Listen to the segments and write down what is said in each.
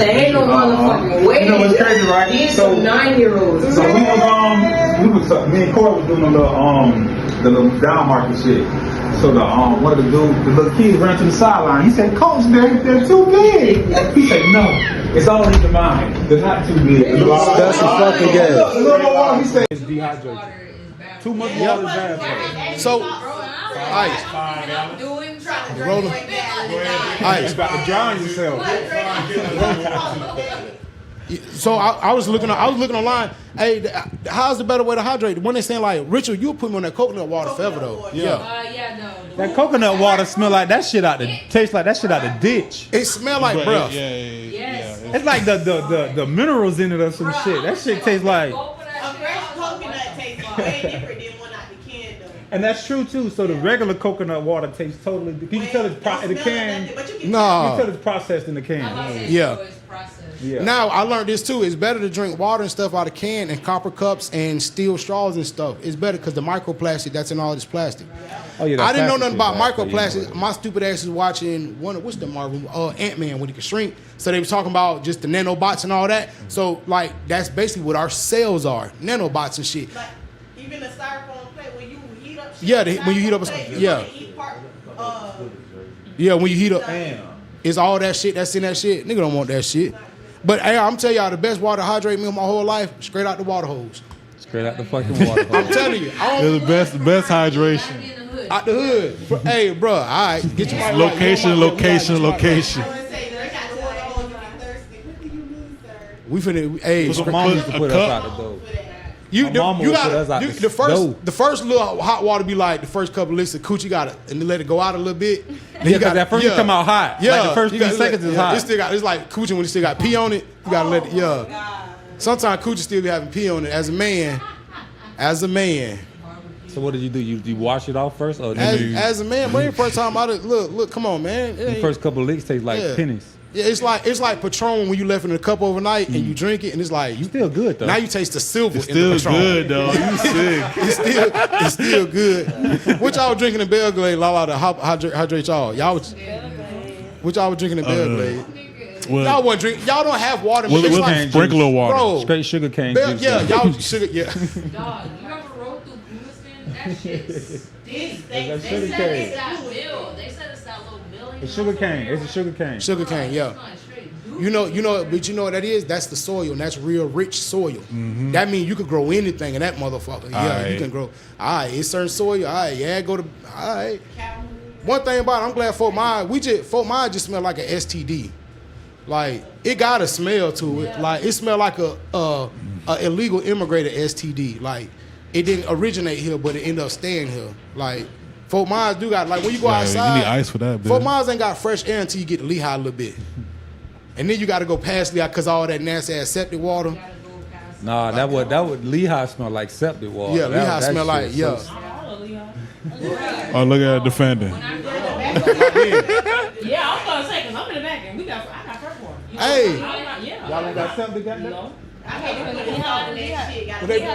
said, ain't no motherfucking way. You know what's crazy, right? These some 9-year-olds. So me and Corey was doing the little down market shit. So one of the little kids ran to the sideline. He said, "Coach, they're too big." He said, "No, it's always the mine. They're not too big." That's the fucking game. A little more water. He said, It's dehydrated. Too much water is bad for you. So, Ice. Roll them. Ice. You got to drown yourself. So I was looking online. Hey, how's the better way to hydrate? When they saying like, Richard, you put me on that coconut water forever though. Yeah, no. That coconut water smell like that shit tastes like that shit out the ditch. It smell like breath. Yes. It's like the minerals in it or some shit. That shit tastes like. A fresh coconut tastes way different than one out the can though. And that's true too. So the regular coconut water tastes totally. Can you tell it's in the can? You can No. tell it's processed in the can. Yeah. Yeah. Now I learned this too. It's better to drink water and stuff out of can and copper cups and steel straws and stuff. It's better because the microplastic that's in all this plastic. Oh, yeah, I didn't know nothing about plastic microplastics. My stupid ass is watching what's the Marvel Ant-Man when he could shrink. So they was talking about just the nanobots and all that. So like that's basically what our cells are, nanobots and shit. Like even the styrofoam plate when you heat up. Yeah, when you heat up, yeah, when you heat up, it's all that shit that's in that shit. Nigga don't want that shit. But hey, I'm telling y'all, the best water to hydrate me my whole life, straight out the water hose. Straight out the fucking water. I'm telling you, They're the best hydration. Out the hood. Hey, bro, all right, get your Location. We finna, hey, That's what mom used to put us out the door. you mama would put us out the first little hot water be like the first couple licks of coochie got it, and then let it go out a little bit. Then Yeah, because at first it come out hot. Yeah, Like the first you 3 gotta seconds is hot. It's like coochie when it still got pee on it. You gotta let it. Yeah. Sometimes coochie still be having pee on it. As a man. So what did you do? You wash it off first, or As a man, but the first time I look, come on, man. the first couple of licks taste like pennies? Yeah, it's like Patron when you left it in a cup overnight and you drink it and it's like you Still good though. now you taste the silver It's in the still Patron. good though. You sick. It's still good. What y'all drinking in Belgrade, Lala, to hydrate y'all? What y'all was drinking in Belgrade? Well, Y'all wasn't drink. Y'all don't have water. well, It's it like, was sprinkler water. bro, Straight sugar cane Bel- juice. yeah, y'all sugar. Yeah, Dog, you ever rode through Blueston? That shit's That's They sugar said it's cane. that mill. They said it's that little mill. It's sugar cane. It's a sugar cane. sugar cane. Yeah. You know, but you know what that is? That's the soil, and that's real rich soil. That means you can grow anything in that motherfucker. Yeah, Aight. you can grow. All right, it's certain soil. All right, yeah, go to. All right. One thing about it, I'm glad Fort Myers just smell like an STD. Like it got a smell to it. Like it smelled like a illegal immigrated STD. Like it didn't originate here, but it ended up staying here. Like Fort Myers do got like when you go outside. You need ice for that, Fort bitch. Myers ain't got fresh air until you get to Lehigh a little bit. And then you got to go past Lehigh because all that nasty ass septic water. Nah, that would Lehigh smell like septic water. Yeah, Lehigh That smell like shit yeah. so- Oh, look at that defending. Yeah, I was gonna say, cause I'm in the back and I got first one. Hey. Yeah. Y'all ain't got septic got that? No. I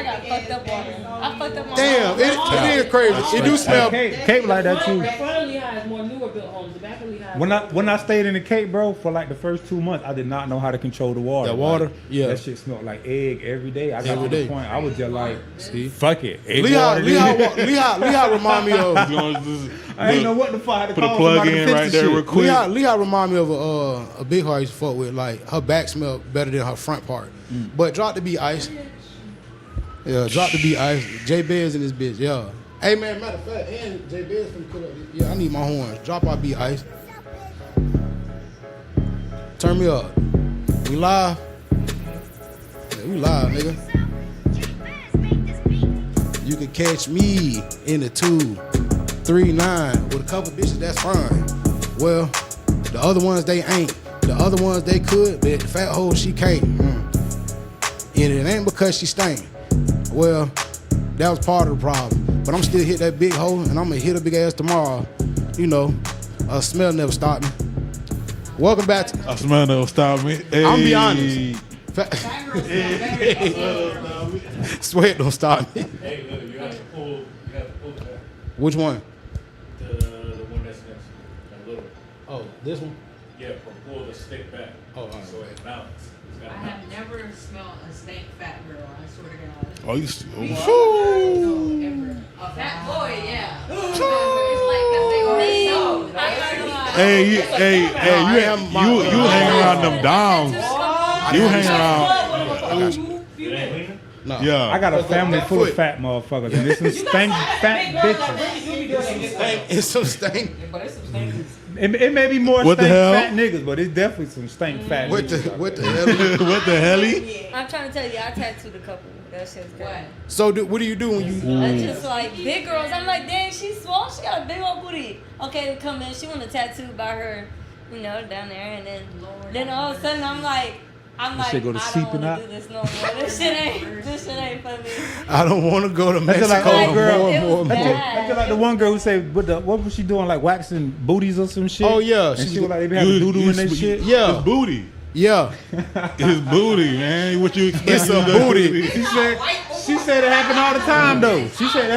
got fucked up water. I fucked up my Damn, it is crazy. It do smell. Cape like that too. The front of Lehigh is more newer built homes. The back of Lehigh. When I stayed in the Cape, bro, for like the first 2 months, I did not know how to control the water. The water? Like, Yeah. that shit smelled like egg every day. I got Every to day. the point I was just like, See? fuck it. Egg Lehigh water, nigga. remind me of. I ain't know what the fuck. I had to Put a call plug somebody to in fix right the there shit. real quick. Lehigh remind me of a big heart I used to fuck with. Like her back smelled better than her front part. But drop the beat ice. Yeah, drop the beat ice. J Bears in this bitch. Yeah. Hey man, matter of fact, and J Bears finna kill up. Yeah, I need my horns. Drop our beat ice. Turn me up. We live. Yeah, we live, nigga. You can catch me in the 239 with a couple bitches. That's fine. Well, the other ones they ain't. The other ones they could, but the fat hole she can't. And it ain't because she stank. Well, that was part of the problem. But I'm still hit that big hole, and I'm gonna hit a big ass tomorrow. You know, a smell never stopped me. Welcome back to. I smell that'll stop me. Hey. I'm be honest. Sweat don't stop me. Hey, look, you have to pull back. Which one? The one that's next to you. That little. Oh, this one? Yeah, pull the stick back. Oh, all right. So it's balanced. It's got I to have never smelled a stank fat girl. I swear to God. Oh, you. No, ever. A fat boy, yeah. It's like 'cause they already know. Hey, you hang around them downs. You hang around. No. Yeah. I got a family full of foot. fat motherfuckers, and there's some stank fat bitches. It's some stank. But it's some stank. It may be more What the stank hell? fat niggas, but it's definitely some stank fat What the bitches. what the hell? What the hell? I'm trying to tell you, I tattooed a couple. That shit's What? great. So what do you do when you? I just like big girls. I'm like, dang, she's swole. She got a big old booty. Okay, they come in. She want a tattoo by her, down there, and then all of a sudden I'm like, shit go to I don't seeping want out? to do this no more. This shit ain't for me. I don't want to go to That's Mexico. just like old girl. It was That's bad. just like the one girl who said, what was she doing? Like waxing booties or some shit? Oh, yeah. And she was like, they be having doo-doo in that shit. Yeah. His booty. Yeah, His booty, man. What you expect? it's a booty. She said it happened all the time though. She said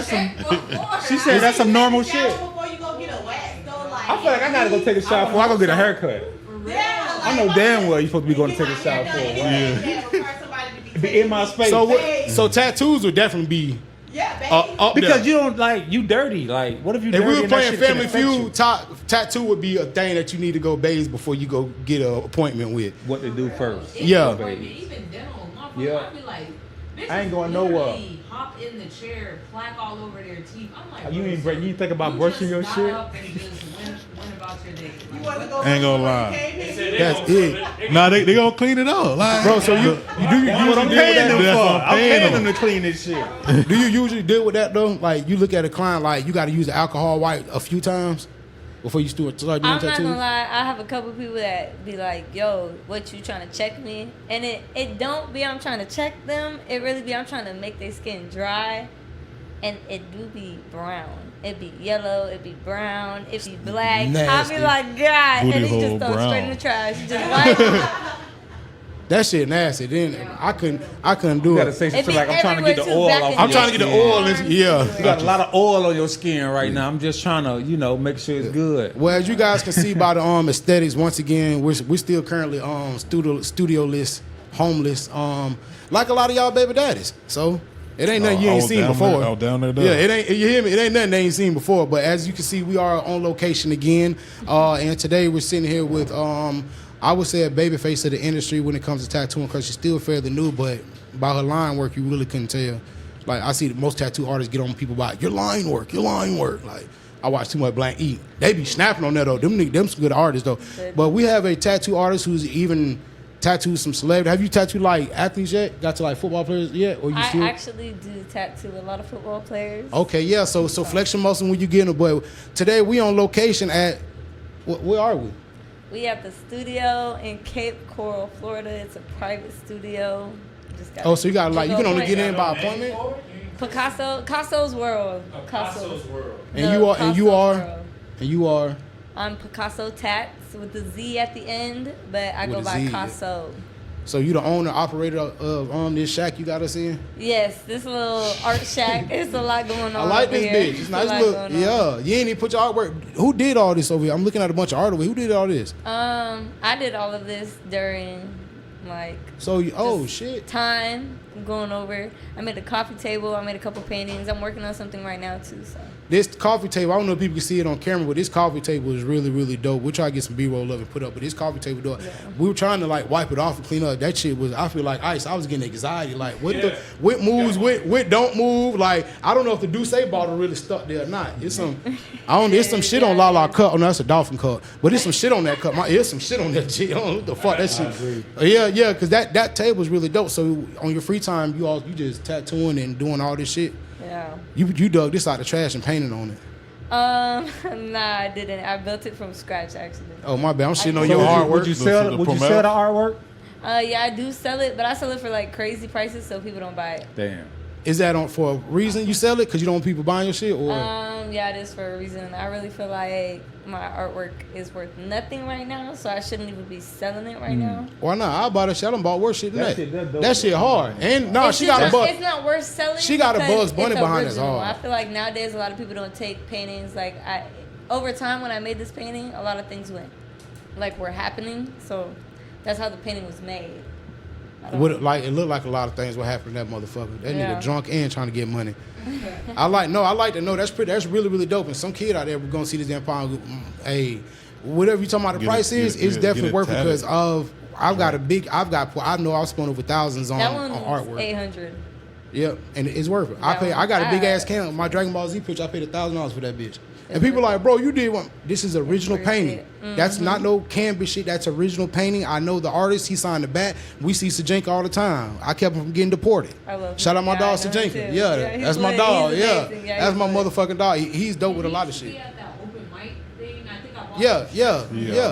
that's some normal shit. Before you go get a wax, though, like. I feel like I gotta go take a shower before I go get a haircut. Yeah, I know damn well you're supposed to be going to take a shower for a while. Be in my space. So tattoos would definitely be up Because there. you don't you dirty. Like, what if you If dirty? we were and that playing shit can Family affect you? Feud, tattoo would be a thing that you need to go bathe before you go get an appointment with. What to do first? Yeah. Even dental, motherfucker, Yeah. I be like, bitches I ain't going literally nowhere. hop in the chair, plaque all over their teeth. I'm like, You bro, ain't so you think about you brushing just your got shit? up and just went about your day. Like, what? Ain't gonna lie. That's it. Nah, they gonna clean it up. Like, Bro, so you That's what I'm paying them for. That's what I'm I'm paying paying them. them to clean this shit. do you usually deal with that though? Like you look at a client like you got to use the alcohol wipe a few times before you start doing I'm not tattoos. gonna lie, I have a couple people that be like, yo, what you trying to check me? And it don't be I'm trying to check them, it really be I'm trying to make their skin dry. And it do be brown. It be yellow, it be brown, it be black. Nasty. I be like, God, Booty and he hole just throw it straight in brown. the trash. Just wipe it. That shit nasty. Then I couldn't do You gotta it. say It something be like I'm trying to get the everywhere, oil too, back off. in I'm your trying to get the skin. oil. Yeah. You got a lot of oil on your skin right now. I'm just trying to, make sure it's good. Well, as you guys can see by the aesthetics, once again, we're still currently studio-less, homeless, like a lot of y'all baby daddies. So it ain't nothing you I ain't was seen down before. there- I was down there, though. Yeah, it ain't. You hear me? It ain't nothing they ain't seen before. But as you can see, we are on location again, and today we're sitting here with I would say a baby face of the industry when it comes to tattooing because she's still fairly new, but by her line work, you really couldn't tell. Like I see most tattoo artists get on people about your line work. Like I watch too much Blank E. They be snapping on that though. Them some good artists though. But we have a tattoo artist who's even tattooed some celebrities. Have you tattooed like athletes yet? Got to like football players yet? Or you I still? actually do tattoo a lot of football players. Okay, yeah. So flex your muscle when you get in. But today we on location at where are we? We have the studio in Cape Coral, Florida. It's a private studio. Oh, so you got like you can only get in by Appointment. appointment. Picasso's World. Picasso's World. And you are. I'm Picassotatz with the Z at the end, but I With go a by Z. Picasso. So you the owner operator of this shack you got us in? Yes, this little art shack. It's a lot going on. I like over this here. bitch. It's a nice lot look. going on. Yeah, you ain't even put your artwork. Who did all this over here? I'm looking at a bunch of artwork. Who did all this? I did all of this during So shit. time going over. I made a coffee table. I made a couple paintings. I'm working on something right now too. So This coffee table, I don't know if people can see it on camera, but this coffee table is really, really dope. We'll try to get some B-roll of it put up, but this coffee table dope. Yeah. We were trying to like wipe it off and clean up. That shit was, I feel like ice. I was getting anxiety. Like what moves, what don't move. Like I don't know if the Douce bottle really stuck there or not. It's some, it's some shit on Lala cup. Oh no, that's a dolphin cup. But it's some shit on that cup. There's some shit on that shit. I don't know what the fuck that shit. Yeah, because that table is really dope. So on your free time, you just tattooing and doing all this shit. yeah. You dug this out the trash and painted on it. Nah, I didn't. I built it from scratch actually. Oh my bad, I'm shitting on So your artwork. would you sell? The Would you promoter? sell the artwork? Yeah, I do sell it, but I sell it for like crazy prices, so people don't buy it. Damn. Is that for a reason you sell it? Because you don't want people buying your shit? Or Yeah, it is for a reason. I really feel like my artwork is worth nothing right now, so I shouldn't even be selling it right now. why not? I bought that shit. I done bought worse shit than That that. shit, that dope. That shit hard. And no, It's she just- got a bug. It's not worth selling. She got a because Bugs Bunny it's behind us original. hard. I feel like nowadays a lot of people don't take paintings. Like over time when I made this painting, a lot of things were happening. So That's how the painting was made. It looked like a lot of things what happened to that motherfucker. That nigga drunk and trying to get money. I like to know that's really, really dope. And some kid out there we're gonna see this damn pound. Hey, whatever you talking about the price is, it's definitely worth it because I know I've spent over thousands on artwork. 800. Yep, and it's worth it. I got a big ass can. My Dragon Ball Z picture, I paid $1,000 for that bitch. And people like, bro, you did one. This is original painting. That's not no canvas shit. That's original painting. I know the artist. He signed the back. We see Sajinka all the time. I kept him from getting deported. I love him. Shout out my dog Sajinka. Yeah, that's my dog. Yeah, that's my lit. motherfucking dog. He's dope with a lot of shit. At that open mic thing, I think I watched Yeah.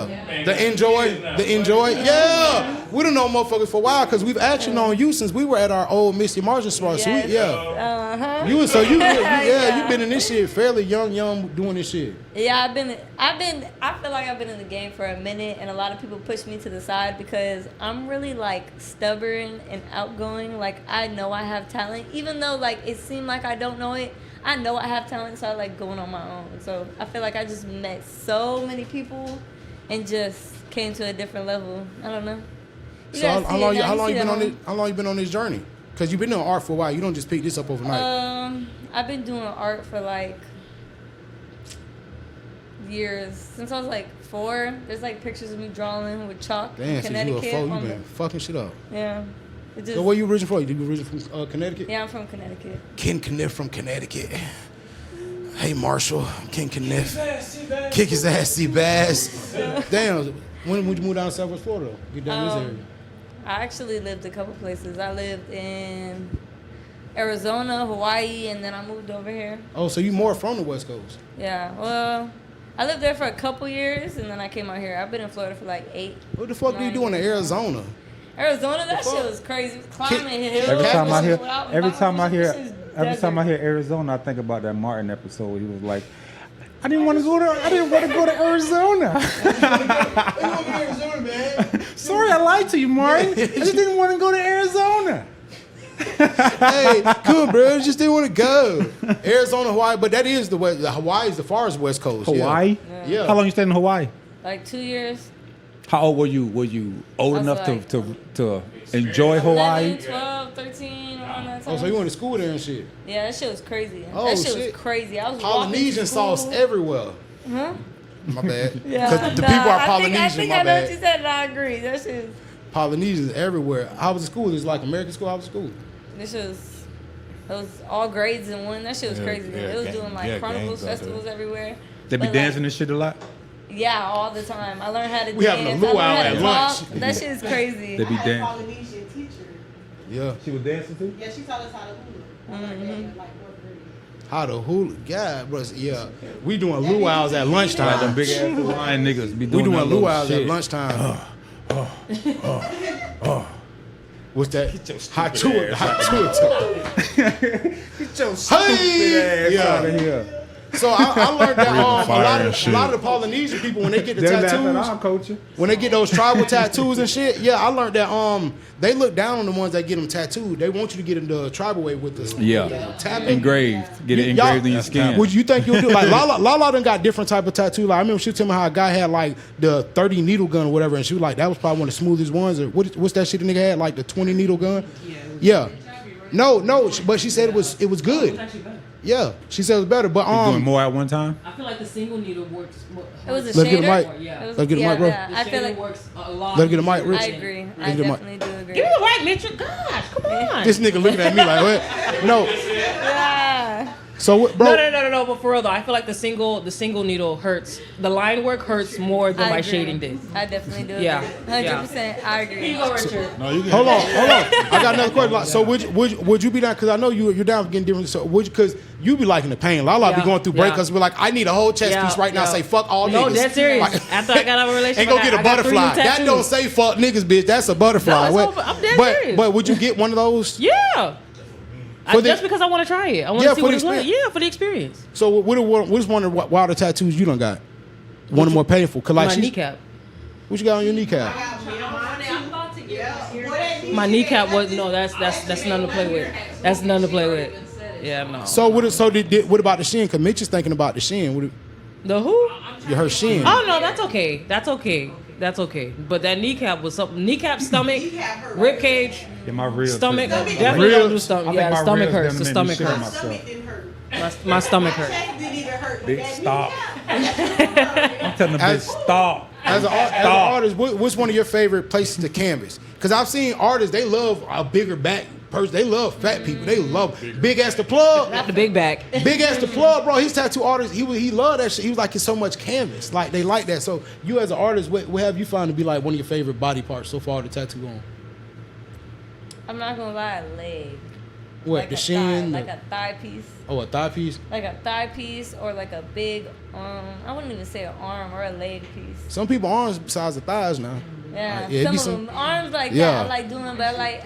The enjoy. Yeah. We done know motherfuckers for a while because we've actually known you since we were at our old Misty Margin spot. So you've been in this shit fairly young doing this shit. Yeah, I feel like I've been in the game for a minute, and a lot of people push me to the side because I'm really like stubborn and outgoing. Like I know I have talent, even though like it seemed like I don't know it. I know I have talent, so I like going on my own. So I feel like I just met so many people and just came to a different level. I don't know. So how long you been on this journey? Because you've been doing art for a while. You don't just pick this up overnight. I've been doing art for like years. Since I was like 4. There's like pictures of me drawing with chalk in Connecticut. Since you were 4, you been fucking shit up. Yeah. So where you originally from? You originally from Connecticut? Yeah, I'm from Connecticut. Ken Kniff from Connecticut. Hey Marshall, Ken Kniff. Kick his ass, Seabass. Damn. When would you move down to Southwest Florida? Get down this area. I actually lived a couple places. I lived in Arizona, Hawaii, and then I moved over here. Oh, so you more from the West Coast? Yeah, well, I lived there for a couple years, and then I came out here. I've been in Florida for like 8. What the fuck do you do in Arizona? Arizona, that shit was crazy. Climbing hills. Every time I hear desert. Arizona, I think about that Martin episode. He was like, I didn't want to go to Arizona. Sorry, I lied to you, Martin. I just didn't want to go to Arizona. Hey, cool, bro. I just didn't want to go. Arizona, Hawaii, but that is the West. Hawaii is the farthest West Coast. Hawaii? Yeah. How long you stayed in Hawaii? Like 2 years. How old were you? Were you old enough like, to enjoy Hawaii? 11, 12, 13, around that time. Oh, so you went to school there and shit? Yeah, that shit was crazy. Oh, that shit shit. was crazy. I was Polynesian sauce everywhere. Huh? My bad. Yeah. Because the people are Polynesian, I think my I know what bad. you said, and I agree. That shit was, Polynesians everywhere. How was the school? Is like American school? How was school? this shit was, it was all grades in one. That shit was crazy. It was doing like Chronicles festivals everywhere. They be But, dancing and shit a lot? Yeah, all the time. I learned how to We dance. having a luau I learned at how to lunch. talk. That shit is crazy. They be I had a dancing. Polynesian teacher. Yeah. She was dancing too? Yeah, she taught us how to hula. I learned that in like 4th grade. How to hula? God, bro. Yeah. We doing luau's at lunchtime. Like them big ass Hawaiian niggas be We doing doing that little luau's at shit. lunchtime. What's that? Hot stupid tour. ass Hot tour. Get your Hey! ass out of Yeah. here. So I learned that Fire a lot and of shit. the Polynesian people when they get the They laugh at our tattoos, culture. when they get those tribal tattoos and shit. Yeah, I learned that they look down on the ones that get them tattooed. They want you to get in the tribal way with the Yeah. tapping. Engraved. Get it engraved in your skin. Would you think you'll do like Lala done got different type of tattoo? Like I remember she was telling me how a guy had like the 30 needle gun or whatever, and she was like that was probably one of the smoothest ones. Or what's that shit the nigga had, like the 20 needle gun? Yeah. No, but she said it was good. Yeah, she said it was better. But You doing more at one time? I feel like the single needle works more. It was a Let's get a shader. mic. Yeah. It was- Let's get a yeah, mic, bro. yeah. I feel like works a lot. Let her get a mic, Rich. I agree. I Let's get a mic. definitely do agree. Give me the right, Mitchell. Gosh, come on. This nigga looking at me like what? No. Yeah. So what, bro? No. But for real though, I feel like the single needle hurts. The line work hurts more than I my agree. shading did. I definitely do. Yeah. 100%. I agree. Here you go, Richard. No, you can Hold on. I got another question. Like, so would you be down? Because I know you're down for getting different. So because you be liking the pain. Lala be Yeah, going through yeah. breakups. Be like, I need a whole chest piece right now. Say fuck all No, niggas. dead serious. Like- After I got out of a relationship, And go get a I got 3 new butterfly. That tattoos. don't say fuck niggas, bitch. That's a butterfly. No, it's I'm dead serious. But would you get one of those? Yeah. Just because I want to try it. I want Yeah, to see for what the it's like. experience. Yeah, for the experience. So what is one of the wilder tattoos you done got? One of the more painful. Cause like My she's- kneecap. What you got on your kneecap? My kneecap was that's nothing to play with. That's nothing to play with. Yeah, no. So what about the shin? Cause Mitch is thinking about the shin. The who? Her shin. Oh no, that's okay. That's okay. That's okay. But that kneecap was something. Kneecap, stomach, Kneecap hurt rib right cage, Yeah, my ribs. stomach. Stomach. Definitely don't do Ribs, stomach. I Yeah, think the my stomach ribs hurts. done The made me stomach shit hurts. My myself. stomach didn't hurt. My stomach My hurts. chest didn't even hurt. Bitch, That stop. kneecap. I'm telling the bitch, stop. As an artist, which one of your favorite places to canvas? Because I've seen artists, they love a bigger back person. They love fat people. They love big ass the plug. Not the big back. Big ass the plug, bro. He's tattoo artist. He loved that shit. He was like, it's so much canvas. Like they like that. So you as an artist, what have you found to be like one of your favorite body parts so far to tattoo on? I'm not gonna lie, a leg. What, Like the a shin? thigh, like a thigh piece. Oh, a thigh piece? Like a thigh piece or like a big I wouldn't even say an arm or a leg piece. Some people arms besides the thighs now. Yeah, Like, yeah, it be some of them arms like Yeah. that I like doing, but like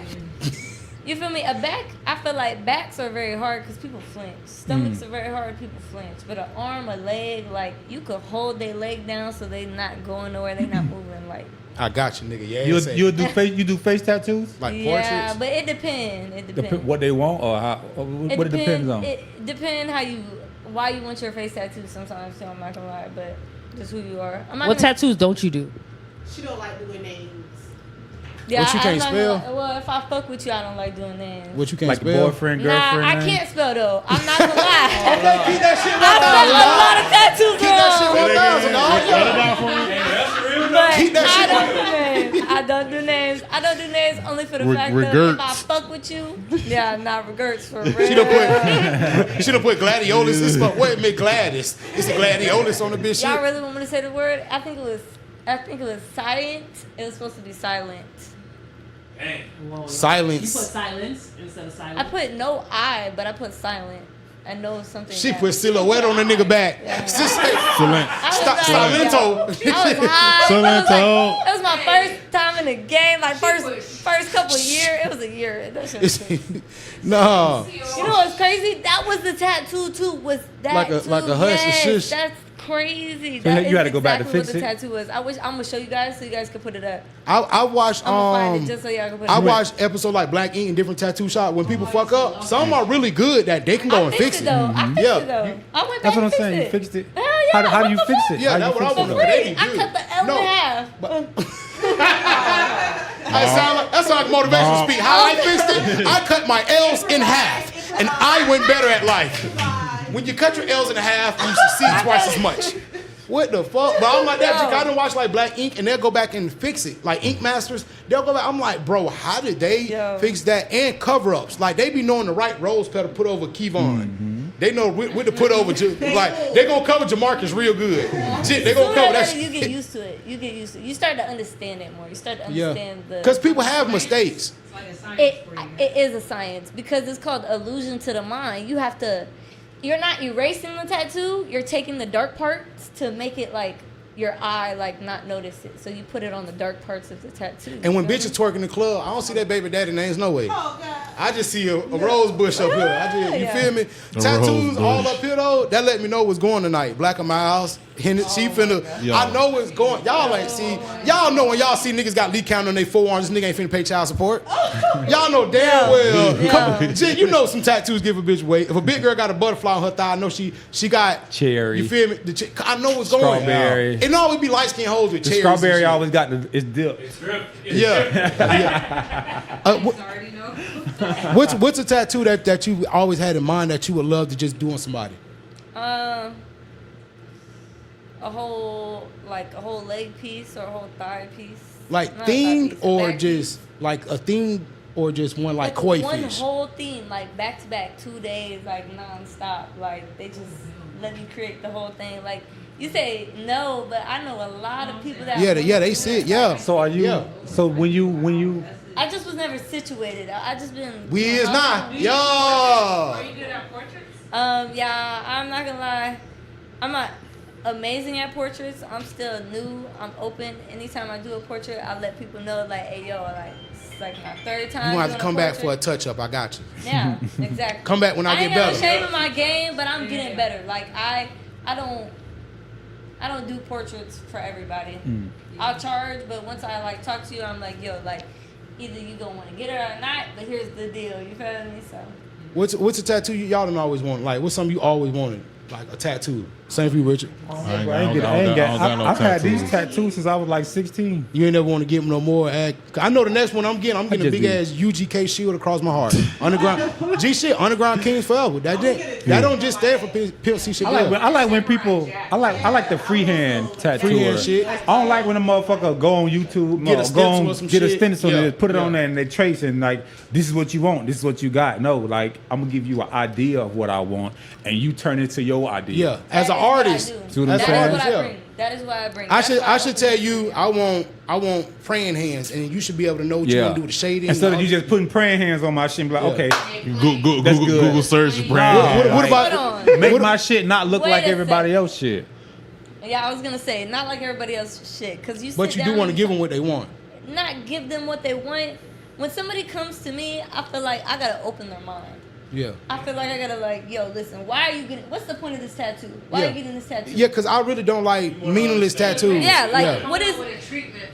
you feel me? A back, I feel like backs are very hard because people flinch. Stomachs are very hard, people flinch. But an arm, a leg, like you could hold their leg down so they not going nowhere, they not moving. Like I got you, nigga. Yeah, You do face tattoos? like yeah, portraits. but it depends. It depends. What they want or how? Or what it depends on? It depends why you want your face tattooed. Sometimes too, I'm not gonna lie, but just who you are. I'm not What gonna, tattoos don't you do? She don't like doing names. Yeah, What you can't I'm not spell? gonna- well, if I fuck with you, I don't like doing names. What you can't Like spell? boyfriend, Nah, girlfriend. I name? can't spell though. I'm not gonna lie. Keep that shit I spell a lot of tattoos Keep that shit wrong. 1,000, dog. But Keep that shit I don't do names. I don't do names. I don't do names only for the fact that if I fuck with you, yeah, not regrets for real. She done put gladiolus. It's my wait, make Gladys. It's a gladiolus on the bitch Y'all shit. really want me to say the word? I think it was silent. It was supposed to be silent. Silence. You put silence instead of silence. I put no I, but I put silent. I know something. She happened. put silhouette on the nigga back. Yeah. Stop, Silento. I was high. Silento. It was my first time in the game. Like first couple of years. It was a year. That shit was crazy. No. You know what's crazy? That was the tattoo too. Was that Like a hush and yes, shush. That's crazy. So That you is had to go back to exactly fix what the it? tattoo was. I'm gonna show you guys so you guys can put it up. I watched I'm gonna find it just so y'all can put it I up. watched episodes like Black Ink and different tattoo shops. When people fuck up, some are really good that they can go and fix it. Though. I fixed Yeah. it though. I went That's back what I'm and saying. You fixed fixed it. Hell yeah. How do what you the fix fuck? it? Yeah, How that's you what I fix was it? doing. They be I good. cut the L No. in half. That sound like motivational speak. How I fixed it, I cut my L's in half, and I went better at life. When you cut your L's in half, you succeed twice as much. What the fuck? But I'm like that. Yo. I done watch like Black Ink, and they'll go back and fix it. Like Ink Masters, they'll go back. I'm like, bro, how did they Yo. fix that? And cover ups, like they be knowing the right rose petal to put over Kevon. They know what to put over. Like they gonna cover Jamarcus real good. Shit, they gonna cover that. You shit. get used to it. You get used to it. You start to understand it more. You start to understand the. Because people have mistakes. It's like a science It for you. it is a science because it's called illusion to the mind. You have to. You're not erasing the tattoo. You're taking the dark parts to make it like your eye like not notice it. So you put it on the dark parts of the tattoo. And when you know bitches twerk in the club, I don't see that baby daddy names no way. Oh, God. I just see a rose bush up here. You Yeah. feel me? Tattoos all up here though, that let me know what's going tonight. Black and Miles, she finna. Yo. I know what's going. Y'all ain't see. Y'all know when y'all see niggas got leak count on their forearms, this nigga ain't finna pay child support. Y'all know damn well. Yeah. Shit, you know some tattoos give a bitch weight. If a big girl got a butterfly on her thigh, I know she got Cherry. You feel me? I know what's going. Strawberry. It always be light skinned hoes with The cherries. and strawberry shit. always got it's dip. Yeah. Already know. What's a tattoo that you always had in mind that you would love to just do on somebody? A whole leg piece or a whole thigh piece. Like Not a thigh themed piece, a or back just like a theme or just one like koi one fish? whole theme, like back to back, 2 days, like non-stop. Like they just let me create the whole thing. Like you say no, but I know a lot of people that They see it. Yeah. So are you? Yeah. So when you I just was never situated. I just been. We is not. Yo. Are you good at portraits? Yeah, I'm not gonna lie. I'm not amazing at portraits. I'm still new. I'm open. Anytime I do a portrait, I let people know, like, hey, yo, like, it's like my third time. You gonna have to doing come back for a portrait. touch up. I got you. Yeah, exactly. Come back when I get ain't better. never shaving my game, but I'm getting better. Like I don't do portraits for everybody. I'll charge, but once I like talk to you, I'm like, yo, like, either you gonna want to get it or not. But here's the deal. You feel me? So. What's a tattoo y'all done always wanted? Like what's something you always wanted? Like a tattoo. Same for you, Richard. I've had these tattoos since I was like 16. You ain't never want to get them no more. I know the next one I'm getting a just big ass UGK shield across my heart. Underground G shit, Underground Kings forever. That don't just stand for Pimp C shit. I like when people. I like the freehand tattoo. Freehand shit. I don't like when a motherfucker go on YouTube, Get a stencil or some get a shit. stencil Yeah. and put it on there and they trace and like this is what you want, this is what you got. No, like I'm gonna give you an idea of what I want and you turn it to your idea. Yeah, as an artist. See what I'm That saying? is what I Yeah. bring. That is why I bring. I That's why should tell you I want praying hands, and you should be able to know what you want to do with the shading. Instead of you just putting praying hands on my shit and be like, okay, That's good. Google search your brand. What Hold about on. make my shit not look Wait like a everybody second. else shit. Yeah, I was gonna say not like everybody else's shit, cause you. But you do want to give them what they want. Not give them what they want. When somebody comes to me, I feel like I gotta open their mind. Yeah. I feel like I gotta like, yo, listen, why are you getting? What's the point of this tattoo? Why are you getting this tattoo? Yeah, because I really don't like meaningless tattoos. Yeah, like what is?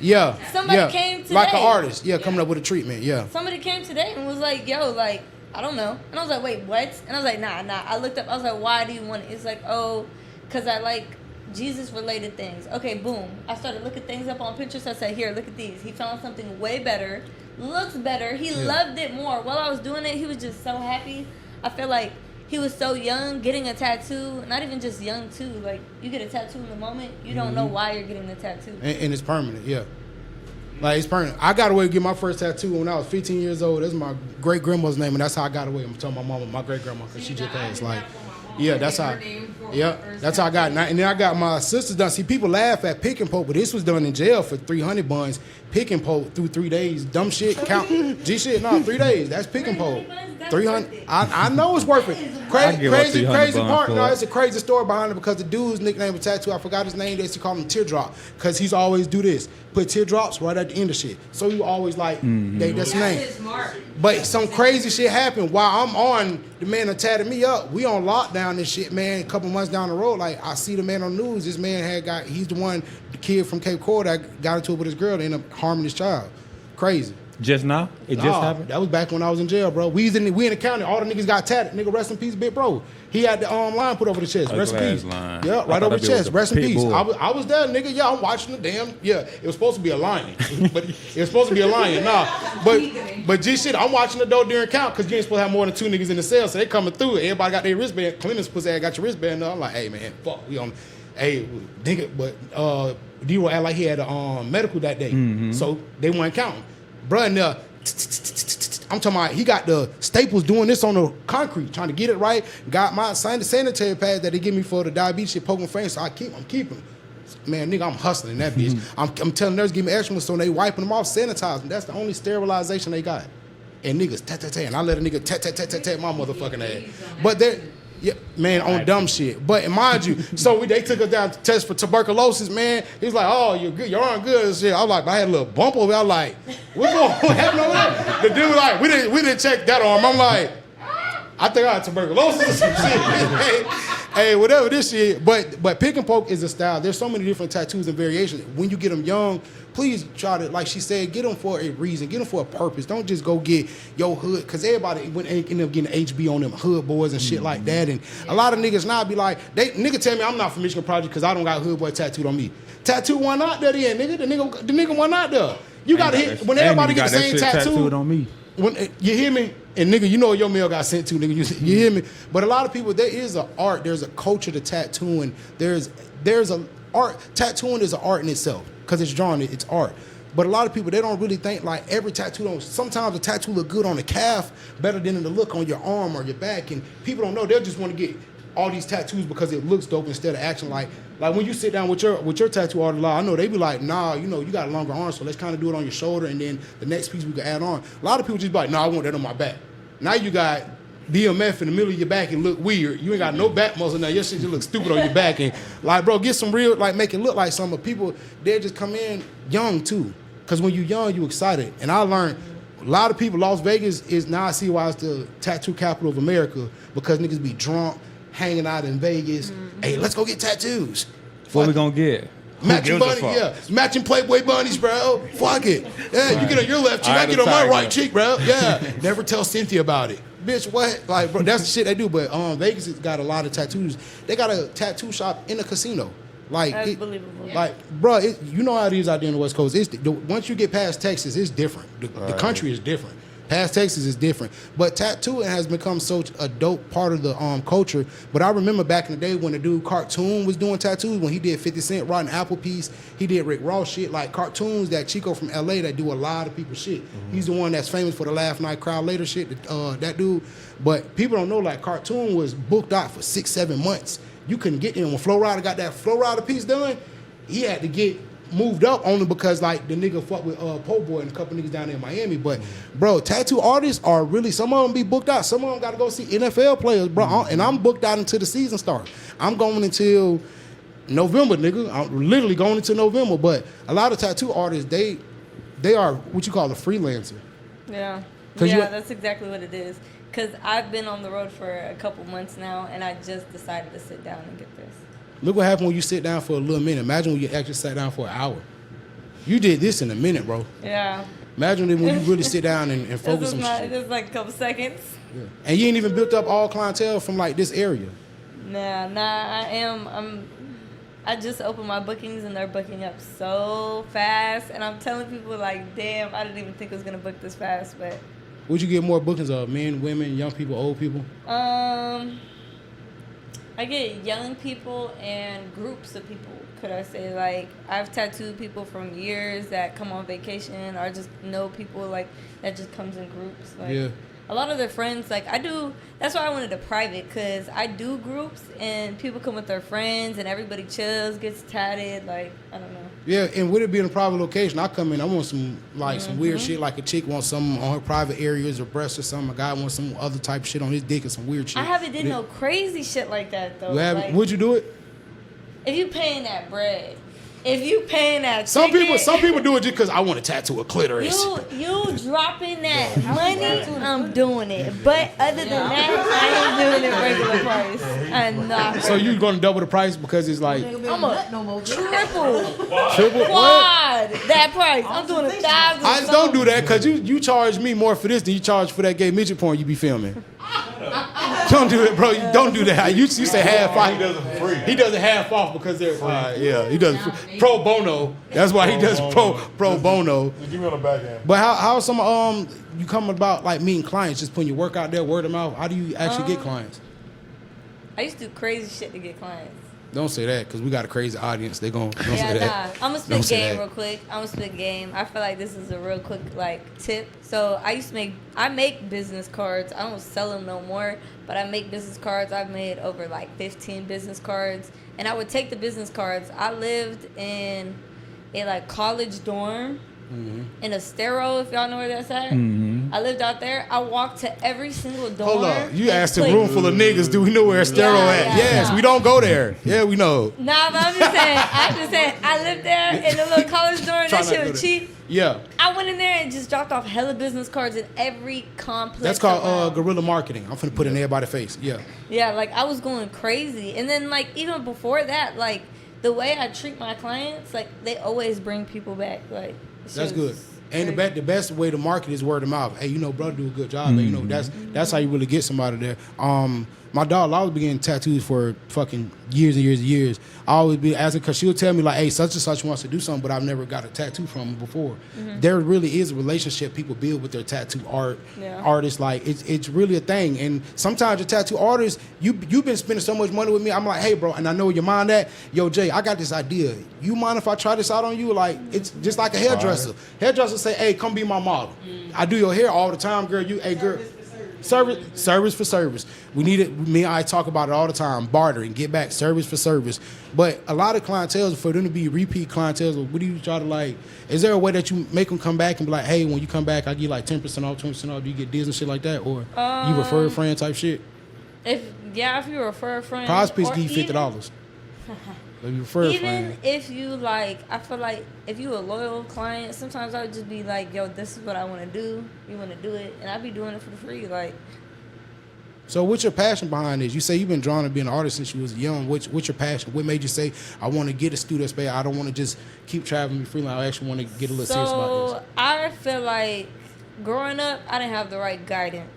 Yeah. Somebody came today. Like an artist. Yeah, coming up with a treatment. Yeah. Somebody came today and was like, yo, like I don't know, and I was like, wait, what? And I was like, nah. I looked up. I was like, why do you want it? It's like, oh, cause I like Jesus related things. Okay, boom. I started looking things up on Pinterest. I said, here, look at these. He found something way better, looks better. He loved it more. While I was doing it, he was just so happy. I feel like he was so young, getting a tattoo. Not even just young too. Like you get a tattoo in the moment, you don't know why you're getting the tattoo. And it's permanent. Yeah. Like it's permanent. I got away to get my first tattoo when I was 15 years old. That's my great grandmother's name, and that's how I got away. I'm telling my mama, my great grandma, because she just passed. Like, yeah, that's how. Yeah, that's how I got. And then I got my sisters done. See, people laugh at pick and poke, but this was done in jail for 300 buns. Pick and poke through 3 days. Dumb shit. Count G shit. No, 3 days. That's pick and poke. 300. I know it's worth it. Crazy part. No, it's a crazy story behind it because the dude's nickname was tattoo. I forgot his name. They used to call him Teardrop because he's always do this. Put teardrops right at the end of shit. So you always like that's his name. But some crazy shit happened while I'm on. The man that tatted me up. We on lockdown and shit, man. A couple months down the road, like I see the man on the news. This man he's the one, the kid from Cape Coral that got into it with his girl. They ended up harming his child. Crazy. Just now? It just happened? That was back when I was in jail, bro. We in the county. All the niggas got tatted. Nigga, rest in peace, big bro. He had the line put over the chest. Rest in peace. Line. Yeah, right over the chest. Rest in peace. bull. I was there, nigga. Yeah, I'm watching the damn. Yeah, it was supposed to be a lion, but it was supposed to be a lion. Nah, but G shit, I'm watching the door during count because you ain't supposed to have more than 2 niggas in the cell, so they coming through. Everybody got their wristband. Clemens pussy ass got your wristband. I'm like, hey man, fuck, we on. Hey, nigga, but D-Roy act like he had a medical that day, so they weren't counting, bruh. And I'm talking about he got the staples doing this on the concrete, trying to get it right. Got my sanitary pads that they give me for the diabetes shit, poking face. So I'm keeping. Man, nigga, I'm hustling that bitch. I'm telling nurse give me extra ones so they wiping them off, sanitizing. That's the only sterilization they got. And niggas tat, and I let a nigga tat my motherfucking ass. But they. Yeah, man, on dumb shit. But mind you, so they took us down to test for tuberculosis, man. He was like, oh, you're good, you're on good and shit. I was like, I had a little bump over there. I was like, what happened over there? The dude was like, we didn't check that arm. I'm like, I think I had tuberculosis or some shit. Hey, whatever this shit. But pick and poke is a style. There's so many different tattoos and variations. When you get them young, please try to, like she said, get them for a reason. Get them for a purpose. Don't just go get your hood, because everybody end up getting HB on them hood boys and shit like that. And a lot of niggas now be like, nigga tell me I'm not from Michigan Project because I don't got hood boy tattooed on me. Tattoo one out there then, nigga. The nigga one out there. You got to hit, when everybody get the same tattoo. On me. When you hear me, and nigga, you know your mail got sent to, nigga. You hear me? But a lot of people, there is an art. There's a culture to tattooing. There's a art. Tattooing is an art in itself because it's drawn. It's art. But a lot of people, they don't really think like every tattoo. Sometimes a tattoo look good on the calf better than the look on your arm or your back, and people don't know. They'll just want to get all these tattoos because it looks dope instead of action. Like when you sit down with your tattoo artist, I know they be like, nah, you know, you got a longer arm, so let's kind of do it on your shoulder, and then the next piece we can add on. A lot of people just be like, nah, I want that on my back. Now you got BMF in the middle of your back and look weird. You ain't got no back muscle now. Your shit just look stupid on your back. And like, bro, get some real, like, make it look like something. But people, they just come in young too. Because when you young, you excited. And I learned a lot of people, Las Vegas is, now I see why it's the tattoo capital of America, because niggas be drunk, hanging out in Vegas. Hey, let's go get tattoos. What we gonna get? Matching bunny, yeah. Matching Playboy bunnies, bro. Fuck it. Yeah, you get on your left cheek, I get on my right cheek, bro. Yeah. Never tell Cynthia about it. Bitch, what? Like, bro, that's the shit they do. But Vegas has got a lot of tattoos. They got a tattoo shop in a casino. Like, That's believable. Like, bro, you know how it is out there in the West Coast. Once you get past Texas, it's different. The country is different. Past Texas is different. But tattooing has become such a dope part of the culture. But I remember back in the day when the dude Cartoon was doing tattoos, when he did 50 Cent, Rotten Apple piece, he did Rick Ross shit. Like Cartoons, that Chico from LA that do a lot of people's shit. He's the one that's famous for the Laugh Night Crowd Later shit, that dude. But people don't know, like, Cartoon was booked out for 6-7 months. You couldn't get in. When Flo Rida got that Flo Rida piece done, he had to get moved up only because, like, the nigga fucked with Po' Boy and a couple niggas down there in Miami. But, bro, tattoo artists are really, some of them be booked out. Some of them got to go see NFL players, bro. And I'm booked out until the season starts. I'm going until November, nigga. I'm literally going into November. But a lot of tattoo artists, they are what you call a freelancer. Yeah. That's exactly what it is. Because I've been on the road for a couple months now, and I just decided to sit down and get this. Look what happened when you sit down for a little minute. Imagine when you actually sat down for an hour. You did this in a minute, bro. Yeah. Imagine when you really sit down and focus on shit. It's like a couple seconds. Yeah. And you ain't even built up all clientele from, like, this area. I just opened my bookings, and they're booking up so fast. And I'm telling people, like, damn, I didn't even think it was going to book this fast. But would you get more bookings of men, women, young people, old people? I get young people and groups of people, could I say. Like, I've tattooed people from years that come on vacation, or just know people, like, that just comes in groups. Like, yeah. A lot of their friends, like, that's why I wanted a private, because I do groups, and people come with their friends, and everybody chills, gets tatted, like, I don't know. Yeah, and with it being a private location, I come in, I want some, like, some weird shit, like a chick wants something on her private areas or breasts or something, a guy wants some other type of shit on his dick or some weird shit. I haven't did no crazy shit like that, though. Like, would you do it? If you paying that bread. If you paying that some ticket, people do it just because I want to tattoo a clitoris. You dropping that money, I'm doing it. But other than that, I ain't doing it regular price. I'm not. So you gonna double the price because it's like I'm a triple quad that price. I'm doing 1,000. I just don't do that because you charge me more for this than you charge for that gay midget porn you be filming. Don't do it, bro. You don't do that. You say half off. He does it for free. He does it half off because they're he does it pro bono. That's why he does pro bono. Give me on the back end. But how some you come about, like, meeting clients, just putting your work out there, word of mouth? How do you actually get clients? I used to do crazy shit to get clients. Don't say that because we got a crazy audience. They gon' don't say that. I'm gonna spit game real quick. I feel like this is a real quick, like, tip. So I make business cards. I don't sell them no more, but I make business cards. I've made over like 15 business cards, and I would take the business cards. I lived in a, like, college dorm. In Estero, if y'all know where that's at. I lived out there. I walked to every single dorm. Hold on. You asked a room full of niggas, do we know where Estero at? Yes, we don't go there. Yeah, we know. Nah, but I'm just saying, I lived there in the little college dorm. That shit was cheap. Yeah. I went in there and just dropped off hella business cards in every complex. That's called guerrilla marketing. I'm finna put it in everybody's face. Yeah. Yeah, like, I was going crazy. And then, like, even before that, like, the way I treat my clients, like, they always bring people back. Like, that's good. And the best way to market is word of mouth. Hey, brother do a good job. Man. That's how you really get somebody there. My dog, I was getting tattoos for fucking years and years and years. I always be asking, because she'll tell me, like, hey, such and such wants to do something, but I've never got a tattoo from him before. There really is a relationship people build with their tattoo artists. Like, it's really a thing. And sometimes your tattoo artist, you've been spending so much money with me. I'm like, hey, bro, and I know your mind that, yo, Jay, I got this idea. You mind if I try this out on you? Like, it's just like a hairdresser. Hairdresser say, hey, come be my model. I do your hair all the time, girl. Service for service. We need it. Me and I talk about it all the time. Bartering, get back, service for service. But a lot of clientele, for them to be repeat clientele, what do you try to, like? Is there a way that you make them come back and be like, hey, when you come back, I give like 10% off, 20% off? Do you get deals and shit like that, or you refer a friend type shit? If you refer a friend, Prize Piece give you $50. If you refer a friend. If you, like, I feel like if you a loyal client, sometimes I would just be like, yo, this is what I want to do. You want to do it, and I be doing it for free, like. So what's your passion behind this? You say you've been drawn to being an artist since you was young. What's your passion? What made you say, I want to get a studio space? I don't want to just keep traveling freelance. I actually want to get a little serious about this. So I feel like growing up, I didn't have the right guidance.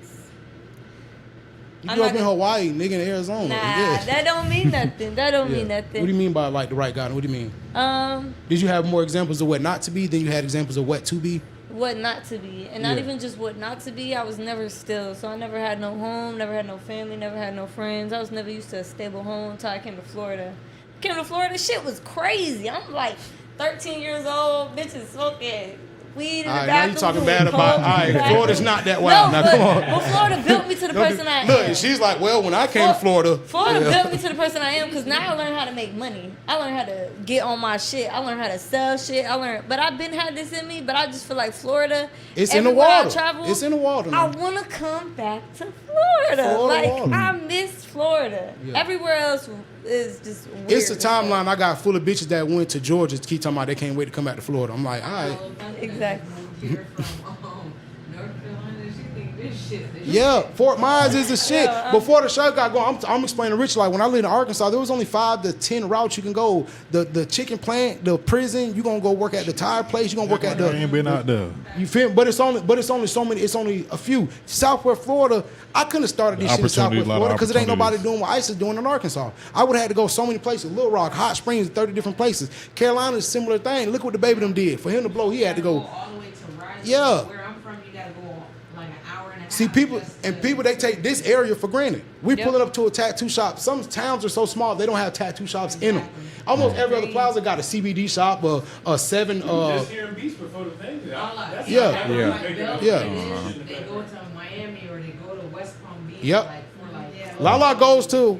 You I'm grew not up in gonna- Hawaii, nigga, in Arizona. Nah, Yeah. that don't mean nothing. That don't mean Yeah. nothing. What do you mean by like the right guy? What do you mean? Did you have more examples of what not to be than you had examples of what to be? What not to be, and not Yeah. even just what not to be. I was never still, so I never had no home, never had no family, never had no friends. I was never used to a stable home until I came to Florida. Came to Florida, shit was crazy. I'm like 13 years old, bitches smoking weed in the All right, now bathroom. you talking doing bad about. coke All in the right, bathroom. Florida's not that wild. No, Now come on. but Florida built me to the person I am. Look, she's like, well, when I came to Florida, Florida yeah. built me to the person I am because now I learned how to make money. I learned how to get on my shit. I learned how to sell shit. But I've been had this in me. But I just feel like Florida. It's in the everywhere I water. travel, It's in the water. I man. want to come back to Florida. Florida Like water. I miss Florida. Yeah. Everywhere else is just weird. It's a as fuck. timeline I got full of bitches that went to Georgia to keep talking about they can't wait to come back to Florida. I'm like, all right. Exactly. Here from North Carolina, she think this shit. This Yeah, Fort Myers is the shit. Yeah, Before the show got going, I'm explaining to Rich, like when I lived in Arkansas, there was only 5 to 10 routes you can go. The chicken plant, the prison, you gonna go work at the tire place, you gonna work at I ain't been out there. you feel me? But it's only so many, it's only a few. Southwest Florida, I couldn't have started this shit in Opportunity, Southwest a lot of Florida because it ain't nobody opportunities. doing what Icey is doing in Arkansas. I would have had to go so many places. Little Rock, Hot Springs, 30 different places. Carolina is a similar thing. Look what the baby them did. For him to blow, he had to go. all the way to Raleigh. Yeah. Where I'm from, you gotta go like an hour and a half. See, people just and to- people, they take this area for granted. We Yep. pulling up to a tattoo shop. Some towns are so small they don't have tattoo shops in them. Almost every other plaza got a CBD shop, a 7. Just here in Beach before the thing. That's Yeah. not- Yeah. Like Yeah. They go to Miami or they go to West Palm Beach. Yep. Like, for like, Lala goes to.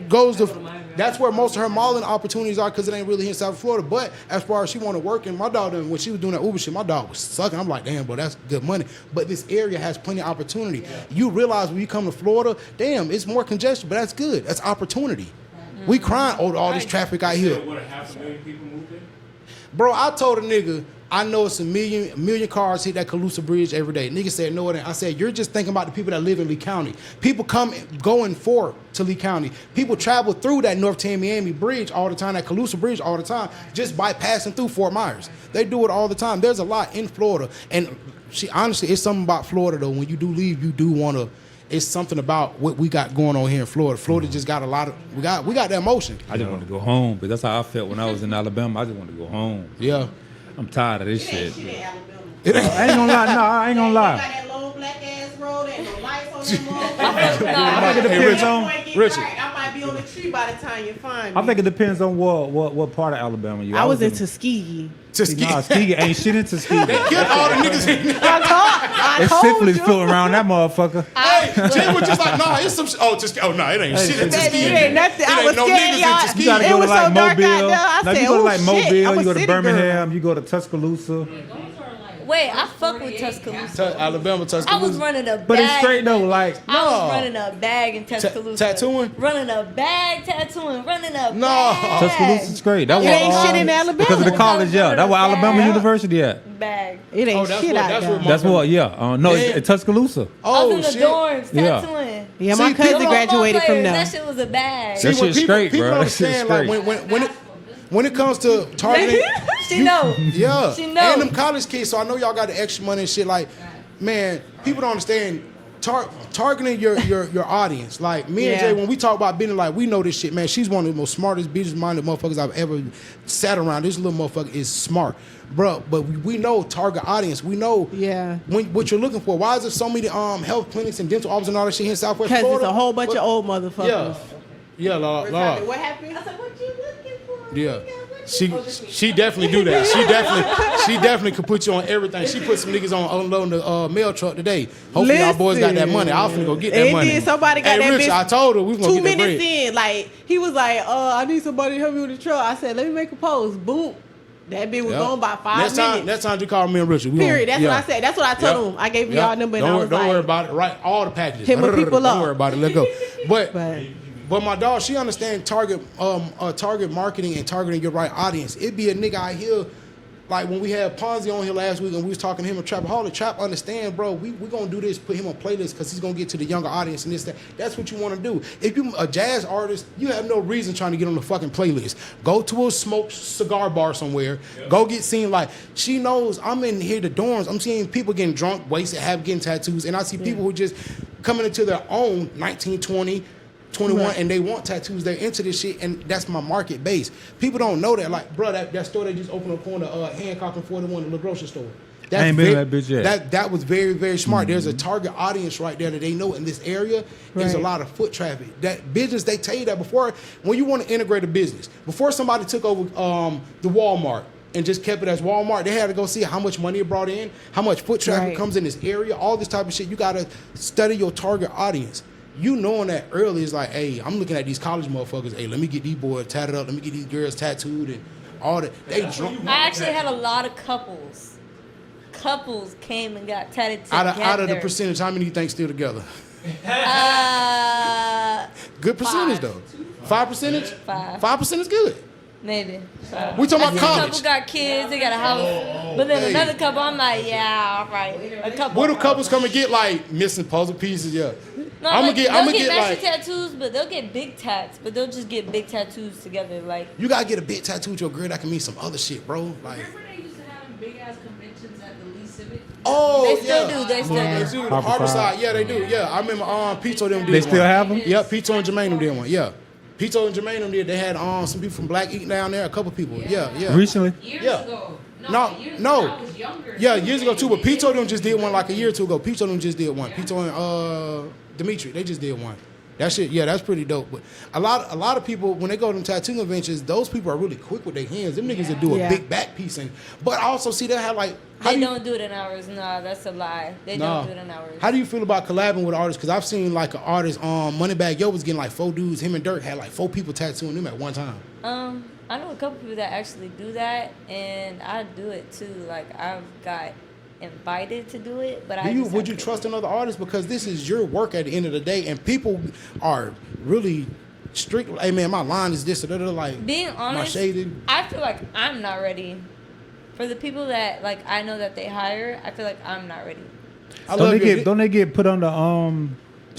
That's where most of her modeling opportunities are because it ain't really here in South Florida. But as far as she want to work, and my dog, when she was doing that Uber shit, my dog was sucking. I'm like, damn, bro, that's good money. But this area has plenty of opportunity. You realize when you come to Florida, damn, it's more congestion, but that's good. That's opportunity. We crying over all this traffic out here. What, 500,000 people moved in? Bro, I told a nigga, I know it's a million cars hit that Calusa Bridge every day. Nigga said, no, it ain't. I said, you're just thinking about the people that live in Lee County. People going forth to Lee County. People travel through that North Tamiami Bridge all the time, that Calusa Bridge all the time, just by passing through Fort Myers. They do it all the time. There's a lot in Florida. And honestly, it's something about Florida, though. When you do leave, you do want to, it's something about what we got going on here in Florida. Florida just got a lot of, we got that emotion. I just want to go home, but that's how I felt when I was in Alabama. I just want to go home. Yeah. I'm tired of this shit. Shit in Alabama. I ain't gonna lie. No, I ain't gonna Got lie. that long black ass road and no lights on them I think it depends on. Richard. I might be on the tree by the time you find I me. think it depends on what part of Alabama you. I was in Tuskegee. Tuskegee ain't shit in Tuskegee. Get all the niggas in. I It's told syphilis you. floating around that motherfucker. Hey, Jay was just like, nah, it's some. No, it ain't shit in Baby, Tuskegee. it ain't nothing. It I ain't was no scared, niggas in y'all. Tuskegee. You gotta It go to was like so dark Mobile. out there. I Now said, you go to "Oh, like shit, Mobile, I'm a you go to city girl." Birmingham, you go to Tuscaloosa. Wait, I fuck with Tuscaloosa. Alabama, I was Tuscaloosa. running a bag. But it's straight though, like I was No. running a bag in Tuscaloosa. tattooing? Running a bag, tattooing, running a No. bag. Tuscaloosa's great. That It ain't shit in Alabama. because of the college, yeah. That's where Alabama Yeah. University at. Bag. It ain't that's shit what- out that's there. what That's what, yeah. No, Yeah. it's Tuscaloosa. I was Oh in the shit. dorms Yeah. tattooing. Yeah, my See, cousin people- graduated from That there. shit was a bag. That when shit's straight, people bro. don't That shit's understand, like straight. when it comes to targeting, She know. yeah, She know. and them college kids. So I know y'all got the extra money and shit. Like, man, people don't understand targeting your audience. Like me and Yeah. Jay, when we talk about business, like we know this shit, man. She's one of the most smartest, business-minded motherfuckers I've ever sat around. This little motherfucker is smart, bro. But we know target audience. We know Yeah. what you're looking for. Why is there so many health clinics and dental offices and all that shit here in Southwest Because Florida? it's a whole bunch But- of old motherfuckers. Yeah, Lord. What happened? I said, what you looking for? Yeah. She definitely do that. She definitely could put you on everything. She put some niggas on unloading the mail truck today. Hopefully y'all boys got that money. I was finna go get that And money. then somebody got hey, that Rich, bitch I told her we was gonna 2 get that minutes bread. in, like he was like, I need somebody to help me with the truck. I said, let me make a post. Boom. That bitch was Yep. gone by 5 minutes. Next time you call me and Richard. Period. That's what I said. That's what I told him. I gave him y'all number and I was Don't like, worry about it. Write all the packages. Hit my people Don't up. worry about it. Let go. But but my dog, she understands target marketing and targeting your right audience. It'd be a nigga out here, like when we had Ponzi on here last week and we was talking to him and Trapaholic. Trap understand, bro, we gonna do this, put him on playlist because he's gonna get to the younger audience and this, that. That's what you wanna do. If you a jazz artist, you have no reason trying to get on the fucking playlist. Go to a smoked cigar bar somewhere. Yep. Go get seen. Like, she knows I'm in here, the dorms. I'm seeing people getting drunk, wasted, getting tattoos, and I see people who just coming into their own 19, 20, 21, and they want tattoos. They're into this shit, and that's my market base. People don't know that. Like, bro, that store they just opened up on the Hancock and 41, the little grocery store. I ain't been to that bitch yet. That was very, very smart. There's a target audience right there that they know in this area. There's a lot of foot traffic. That business, they tell you that before, when you want to integrate a business, before somebody took over the Walmart and just kept it as Walmart, they had to go see how much money it brought in, how much foot traffic comes in this area, all this type of shit. You got to study your target audience. You knowing that early is like, hey, I'm looking at these college motherfuckers. Hey, let me get these boys tatted up. Let me get these girls tattooed and all that. They drunk. I actually had a lot of couples. Couples came and got tatted together. Out of the percentage, how many you think still together? Good percentage though. 5%? 5% is good. Maybe. We talking about A college. couple got kids, they got a house. But then another couple, I'm like, yeah, all right. A couple. What do couples come and get like missing puzzle pieces? Yeah. No, I'm like, gonna get matching like tattoos, but they'll get big tats. But they'll just get big tattoos together. Like, you gotta get a big tattoo with your girl that can mean some other shit, bro. Like, Remember they used to have big ass conventions at the Lee Civic? oh they still yeah. do. They still They do. do. The Harborside, yeah, they do. Yeah, I remember Pito them did They still one. have them? Yeah, Pito and Jermaine them did one. Yeah, Pito and Jermaine them did. They had some people from Black eating down there. A couple people. Yeah. Recently? Years Yeah. ago. No. I was younger. Yeah, years ago too. But Pito them just did one like a year or two ago. Pito them just did one. Pito and Dimitri, they just did one. That shit, yeah, that's pretty dope. But a lot of people, when they go to them tattoo conventions, those people are really quick with their hands. Them niggas that do a big back piece, but I also see they have like. They don't do it in hours. Nah, that's a lie. They don't do it in hours. How do you feel about collabing with artists? Because I've seen like an artist, Moneybagg Yo was getting like 4 dudes. Him and Dirk had like 4 people tattooing them at one time. I know a couple people that actually do that, and I do it too. Like, I've got invited to do it, but would you trust another artist? Because this is your work at the end of the day, and people are really strict. Hey man, my line is this or that. Like, being honest, my shaded. I feel like I'm not ready. For the people that like I know that they hire, I feel like I'm not ready. Don't they get put on the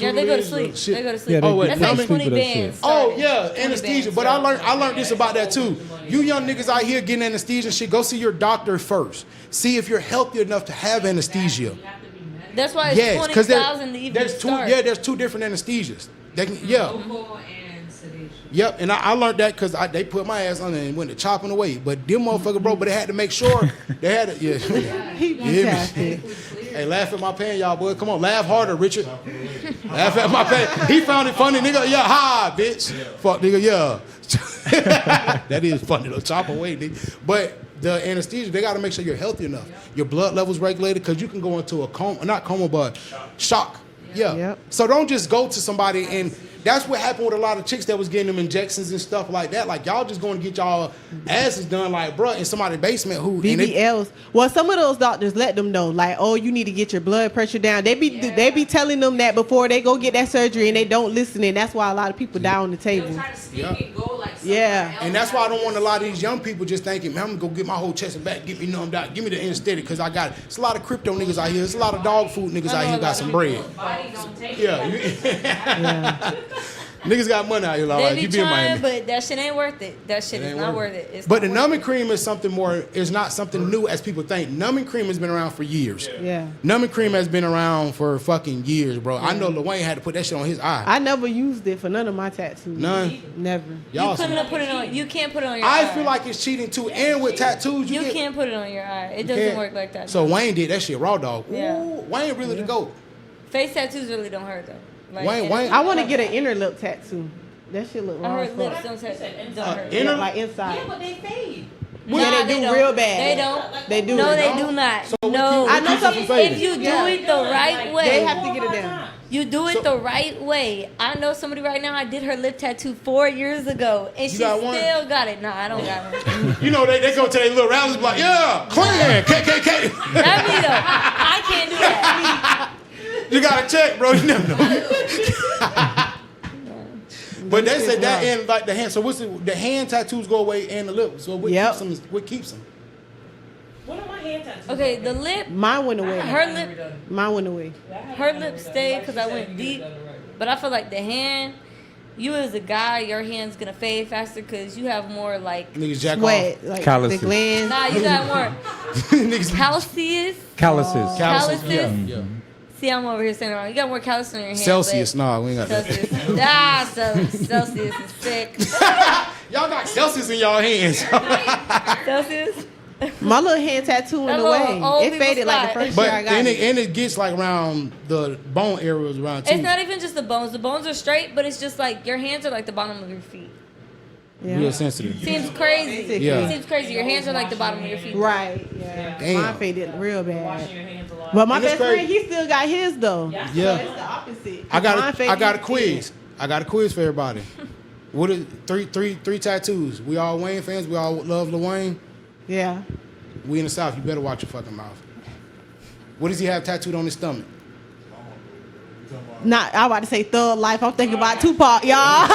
Yeah, they go to sleep. Shit. They go to sleep. Yeah, they wait, that's let like me- 20 for that bands. shit. Oh started. yeah, 20 anesthesia. bands But I started. learned this about that too. You young niggas out here getting anesthesia and shit, go see your doctor first. See if you're healthy enough to have anesthesia. That's why it's 20,000 to even start. There's 2 different anesthesias. They can, Local and sedation. Yep, and I learned that because they put my ass on it and went to chopping away. But them motherfuckers, bro, but they had to make sure they had to, yeah. He You hear me? fantastic. Hey, laugh at my pain, y'all, boy. Come on, laugh harder, Richard. Laugh at my pain. He found it funny, nigga. Yeah, ha, bitch. Fuck, nigga, yeah. That is funny, though. Chop away, nigga. But the anesthesia, they got to make sure you're healthy enough. Your blood levels regulated, because you can go into a coma, not coma, but shock. Yeah. Yep. So don't just go to somebody, and that's what happened with a lot of chicks that was getting them injections and stuff like that. Like, y'all just going to get y'all asses done, like, bruh, in somebody's basement who... and they- BBLs. Well, some of those doctors let them know, like, oh, you need to get your blood pressure down. They be telling them that before they go get that surgery, and they don't listen, and that's why a lot of people die on the They'll table. try to sneak and go like Yeah. somewhere And that's why I don't want a lot of these young people just thinking, man, I'm gonna go get my whole chest and back, get me numbed out, give me the anesthetic, because I got it. It's a lot of crypto niggas out here. There's a lot of dog food niggas out here who got some bread. Body don't take it. Yeah. Niggas got money out here, They like, be you be in trying, Miami. but that shit ain't worth it. That shit is not worth it. It's But the not worth numbing cream is something more, is not something new as people think. Numbing cream has been around for years. Yeah. Numbing cream has been around for fucking years, bro. I know Lil Wayne had to put that shit on his eye. I never used it for none of my tattoos. None. Never. Y'all You some- couldn't put it on. You can't put it on your eye. I feel like it's cheating too. And with tattoos, you get, can't put it on your eye. It doesn't can't. work like that. So Wayne did that shit raw dog. Yeah. Ooh, Wayne really the GOAT. Face tattoos really don't hurt though. Like, Wayne- I want to get an inner lip tattoo. That shit look I raw. heard as lips fuck. don't hurt. inner- Yeah, like inside. Yeah, but they fade. Yeah, they do don't. real bad. They don't. They do. No, they don't? do not. So what No. keep- I know some from people- fading? If you do it the right way, They have to get it down. you do it the right way. I know somebody right now. I did her lip tattoo 4 years ago, and she got still one? got it. No, I don't got one. You know, they go to their little rallies like, yeah, Klan, KKK. Not me though. I can't do that. You got to check, bro. You never know. But they said that and like the hand. So what's the hand tattoos go away and the lip. So what Yep. keeps them? What keeps them? What are my hand tattoos? Okay, the lip. Mine went away. Her lip. Mine went away. Her lip stayed because I went deep. But I feel like the hand. You as a guy, your hand's gonna fade faster because you have more like. Niggas jack Sweat. Like Calluses. the glands. Nah, you got more off. Niggas calluses. Calluses. Calluses. Yeah. See, I'm over here saying wrong. You got more calories on your hand. Celsius, but- nah, we ain't got that. Celsius. Celsius is sick. Y'all got Celsius in y'all hands. Celsius. My little hand tattoo in That the little way. old It people faded like the spot. first But year I got and it. it gets like around the bone areas around too. It's not even just the bones. The bones are straight, but it's just like your hands are like the bottom of your feet. Yeah. Real sensitive. Seems crazy. Yeah. Seems crazy. Your hands are like the bottom of your feet. Right. Yeah. Damn. Mine faded real bad. Washing your hands a lot. But my And it's best friend, crazy. he still got his though. Yeah. So Yeah. it's the opposite. I got Mine a faded quiz. too. I got a quiz for everybody. What is three tattoos? We all Wayne fans. We all love Lil Wayne. Yeah. We in the South. You better watch your fucking mouth. What does he have tattooed on his stomach? Not. I about to say Thug Life. I'm thinking about Tupac, y'all.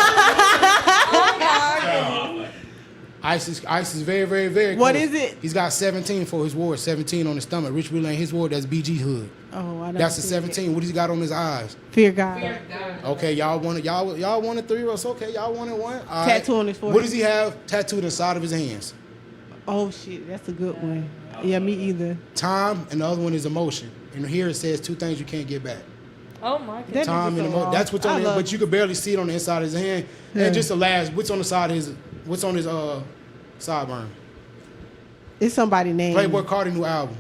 Ice is very, very, very close. What is it? He's got 17 for his ward. 17 on his stomach. Rich Will ain't his ward. That's BG Hood. Oh, I never That's a seen 17. What does he got on his eyes? it. Fear God. Okay, y'all wanted 3 rows. Okay, y'all wanted 1. All right. Tattoo on his forehead. What does he have tattooed inside of his hands? Oh shit, that's a good one. Yeah, me either. Time, and the other one is emotion. And here it says 2 things you can't get back. Oh my god. That Time nigga and so emotion. wrong. That's what's on I there, love but you could barely see it on the inside of his hand. Yeah. And just the last, what's on the side of his, what's on his sideburn? It's somebody's name. Playboy Cardi new album.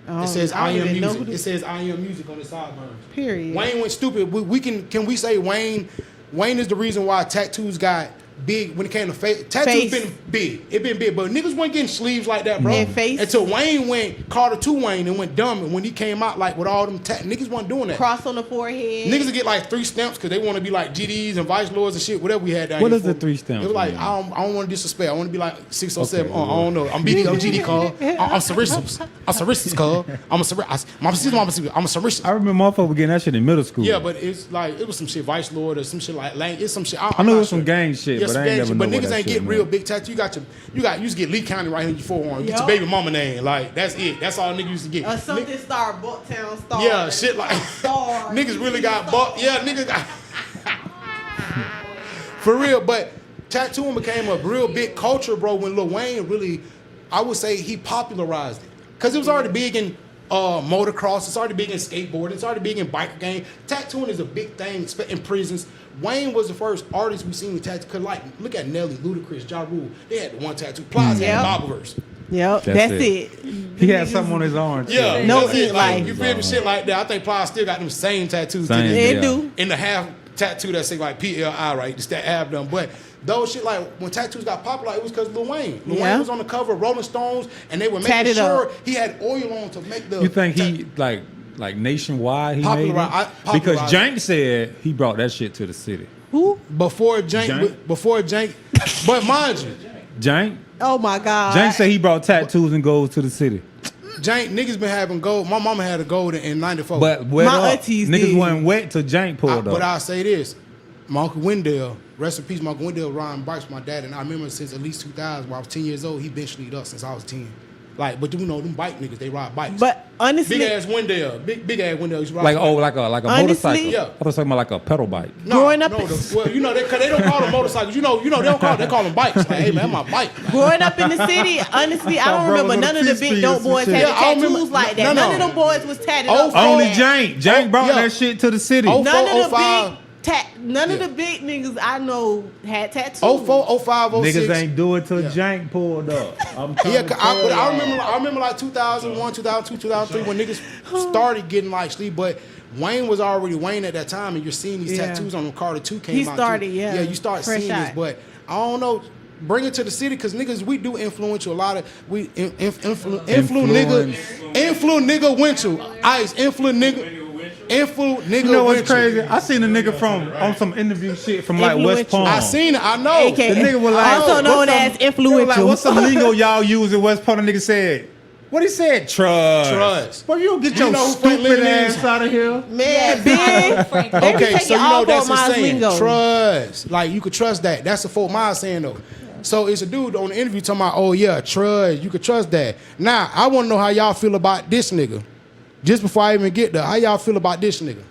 Oh, It says I don't am even know music. who It this- says I am music on the sideburn. Period. Wayne went stupid. We can we say Wayne is the reason why tattoos got big when it came to face. Tattoos Face. been big. It been big, but niggas weren't getting sleeves like that, bro. And face. Until Wayne went Carter to Wayne and went dumb, and when he came out like with all them niggas wasn't doing that. Cross on the forehead. Niggas would get like 3 stamps because they want to be like GDs and Vice Lords and shit, whatever we had down What here. is the for. 3 stamps It was like, mean? I don't want to disrespect. I want to be like 607. Okay, I don't know. I'm GD call. I'm Cerritos. I'm Cerritos call. I'm a Cerritos. I'm a Cerritos. I remember motherfuckers getting that shit in middle school. Yeah, but it's like, it was some shit Vice Lord or some shit like Lang. It's some shit. I knew it was some gang shit, but I ain't never know But what niggas that ain't shit get real meant. big tattoo. You used to get Lee County right here in your forearm. You get your Yup. baby mama name. Like, that's it. That's all niggas used to get. A something star, Bucktown star. Yeah, shit like Star. niggas really got buck. Yeah, niggas got for real. But tattooing became a real big culture, bro. When Lil Wayne really, I would say he popularized it because it was already big in motocross. It's already big in skateboarding. It's already big in biker gang. Tattooing is a big thing in prisons. Wayne was the first artist we seen with tattoo. Cause like, look at Nelly, Ludacris, Ja Rule. They had the one tattoo. Plies Yep. had Bobberverse. Yep, That's that's it. it. He had something on his arm. too. Yeah, No that's it. eat Like, life. you feel me? Shit like that. I think Plies still got them same tattoos. to Same. this They day. do. In the half tattoo that say like PLI, right? Just that ab done. But those shit, like when tattoos got popular, it was because Lil Wayne. Lil Yeah. Wayne was on the cover of Rolling Stones, and they were making Tatted sure up. he had oil on to make the. You think he like nationwide he made Popularize- it? Because popularize- Jank said he brought that shit to the city. Who? before Jank? But mind you, Jank? Oh my God. Jank said he brought tattoos and gold to the city. Jank niggas been having gold. My mama had a gold in '94. But wet My up. aunties Niggas did. wasn't wet till Jank pulled But up. I'll say this. My Uncle Wendell, rest in peace, my Uncle Wendell riding bikes with my dad, and I remember since at least 2000, when I was 10 years old, he been sleeved up since I was 10. Like, but you know, them bike niggas, they ride bikes. But honestly, big ass Wendell, big ass Wendell. used to ride Like bikes. like a Honestly- motorcycle. Yeah. I was talking about like a pedal bike. No, growing up- no, well, you know, cause they don't call them motorcycles. You know, they call them bikes. Like, hey man, my bike. growing up in the city, honestly, I don't Bro, remember was none on of the the fifth big street dope or some boys shit. had Yeah, I don't tattoos remember- like that. no, None no. of them boys was tatted Oh, up. Only like that. Jank. Jank brought yeah. that shit to the city. Oh, None of the 04, big none of the big niggas I know had tattoos. 04, 05, 06. Niggas ain't do it till Yeah. Jank pulled up. I'm trying Yeah, to but tell I y'all. remember like 2001, 2002, 2003 when niggas started getting like sleep. But Wayne was already Wayne at that time, and you're seeing these Yeah. tattoos on him. Carter 2 came He out. started, too. yeah. Yeah, you start Fresh seeing this, out. but I don't know. Bring it to the city, cause niggas, we do influence you a lot of influ nigga Winchell, Ice influ nigga You know what's Winchell. crazy? I seen a nigga on some interview shit from like West Influential. Palm. I seen it. I know. AKA, The nigga was like, also what's known some- as He was influential. like, what's some lingo y'all use in West Palm? The nigga said, what he said? Trust. Trust. Well, you don't get You your know who Frank stupid Lynn ass is? out of here. Man, big. Frank. They be Okay, taking so you all know that's Fort his Myers saying. lingo. Trust. Like, you could trust that. That's a Fort Myers saying, though. So it's a dude on the interview talking about, oh, yeah, trust. You could trust that. Now, I want to know how y'all feel about this nigga. Just before I even get there, how y'all feel about this nigga?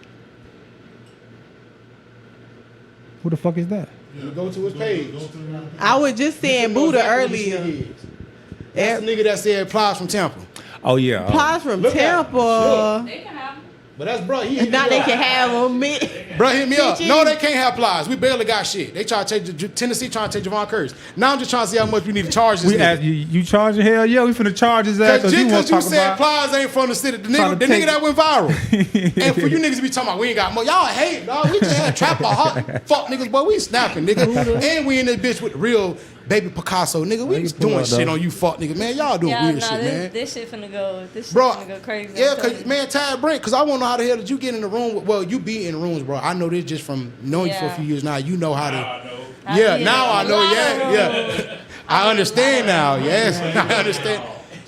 Who the fuck is that? You go to his page. I was just saying Buddha earlier. That's the nigga that said Plies from Tampa. Oh, yeah. Plies from Look at him. Tampa. They can have them. But that's bro. He hit Now me they up. can have them. Bro, hit me up. Teaching. No, they can't have plies. We barely got shit. They try to take Tennessee, trying to take Javon Curse. Now I'm just trying to see how much we need to charge this We nigga. asked you charging? Hell yeah, we finna charge his ass Cause because just you want because to you talk said about. plies ain't from the city, the Trying nigga to take- that went viral. And for you niggas to be talking about we ain't got more, y'all hate, dog. We just had trap fuck niggas, boy. We snapping, nigga. And we in this bitch with real baby Picasso, nigga. We just doing shit on you fuck nigga, man. Y'all doing weird shit, man. This shit finna go. This shit Bro, finna go crazy. yeah, cause man, Tad Brent, cause I wanna know how the hell did you get in the room with, well, you be in rooms, bro. I know this just from knowing you for a few years now. You know how to. Yeah, now I know. Yeah. I understand now. Yes, I understand.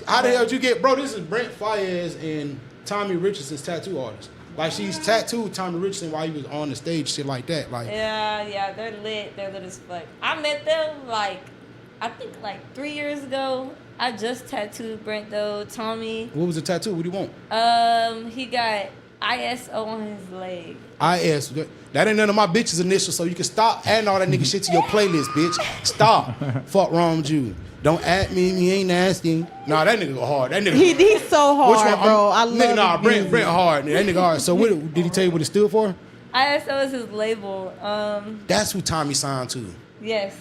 How the hell did you get, bro? This is Brent Fayez and Tommy Richardson's tattoo artist. Like she's tattooed Tommy Richardson while he was on the stage, shit like that. Like Yeah, they're lit. They're lit as fuck. I met them I think 3 years ago. I just tattooed Brent though. Tommy. What was the tattoo? What do you want? He got ISO on his leg. IS. That ain't none of my bitches' initials, so you can stop adding all that nigga shit to your playlist, bitch. Stop. Fuck wrong with you. Don't add me, he ain't nasty. Nah, that nigga go hard. That nigga. He's so hard, Which one? bro. I love nigga, nah, his music. Brent hard. That nigga hard. So what did he tell you what it stood for? ISO is his label. That's who Tommy signed to. Yes.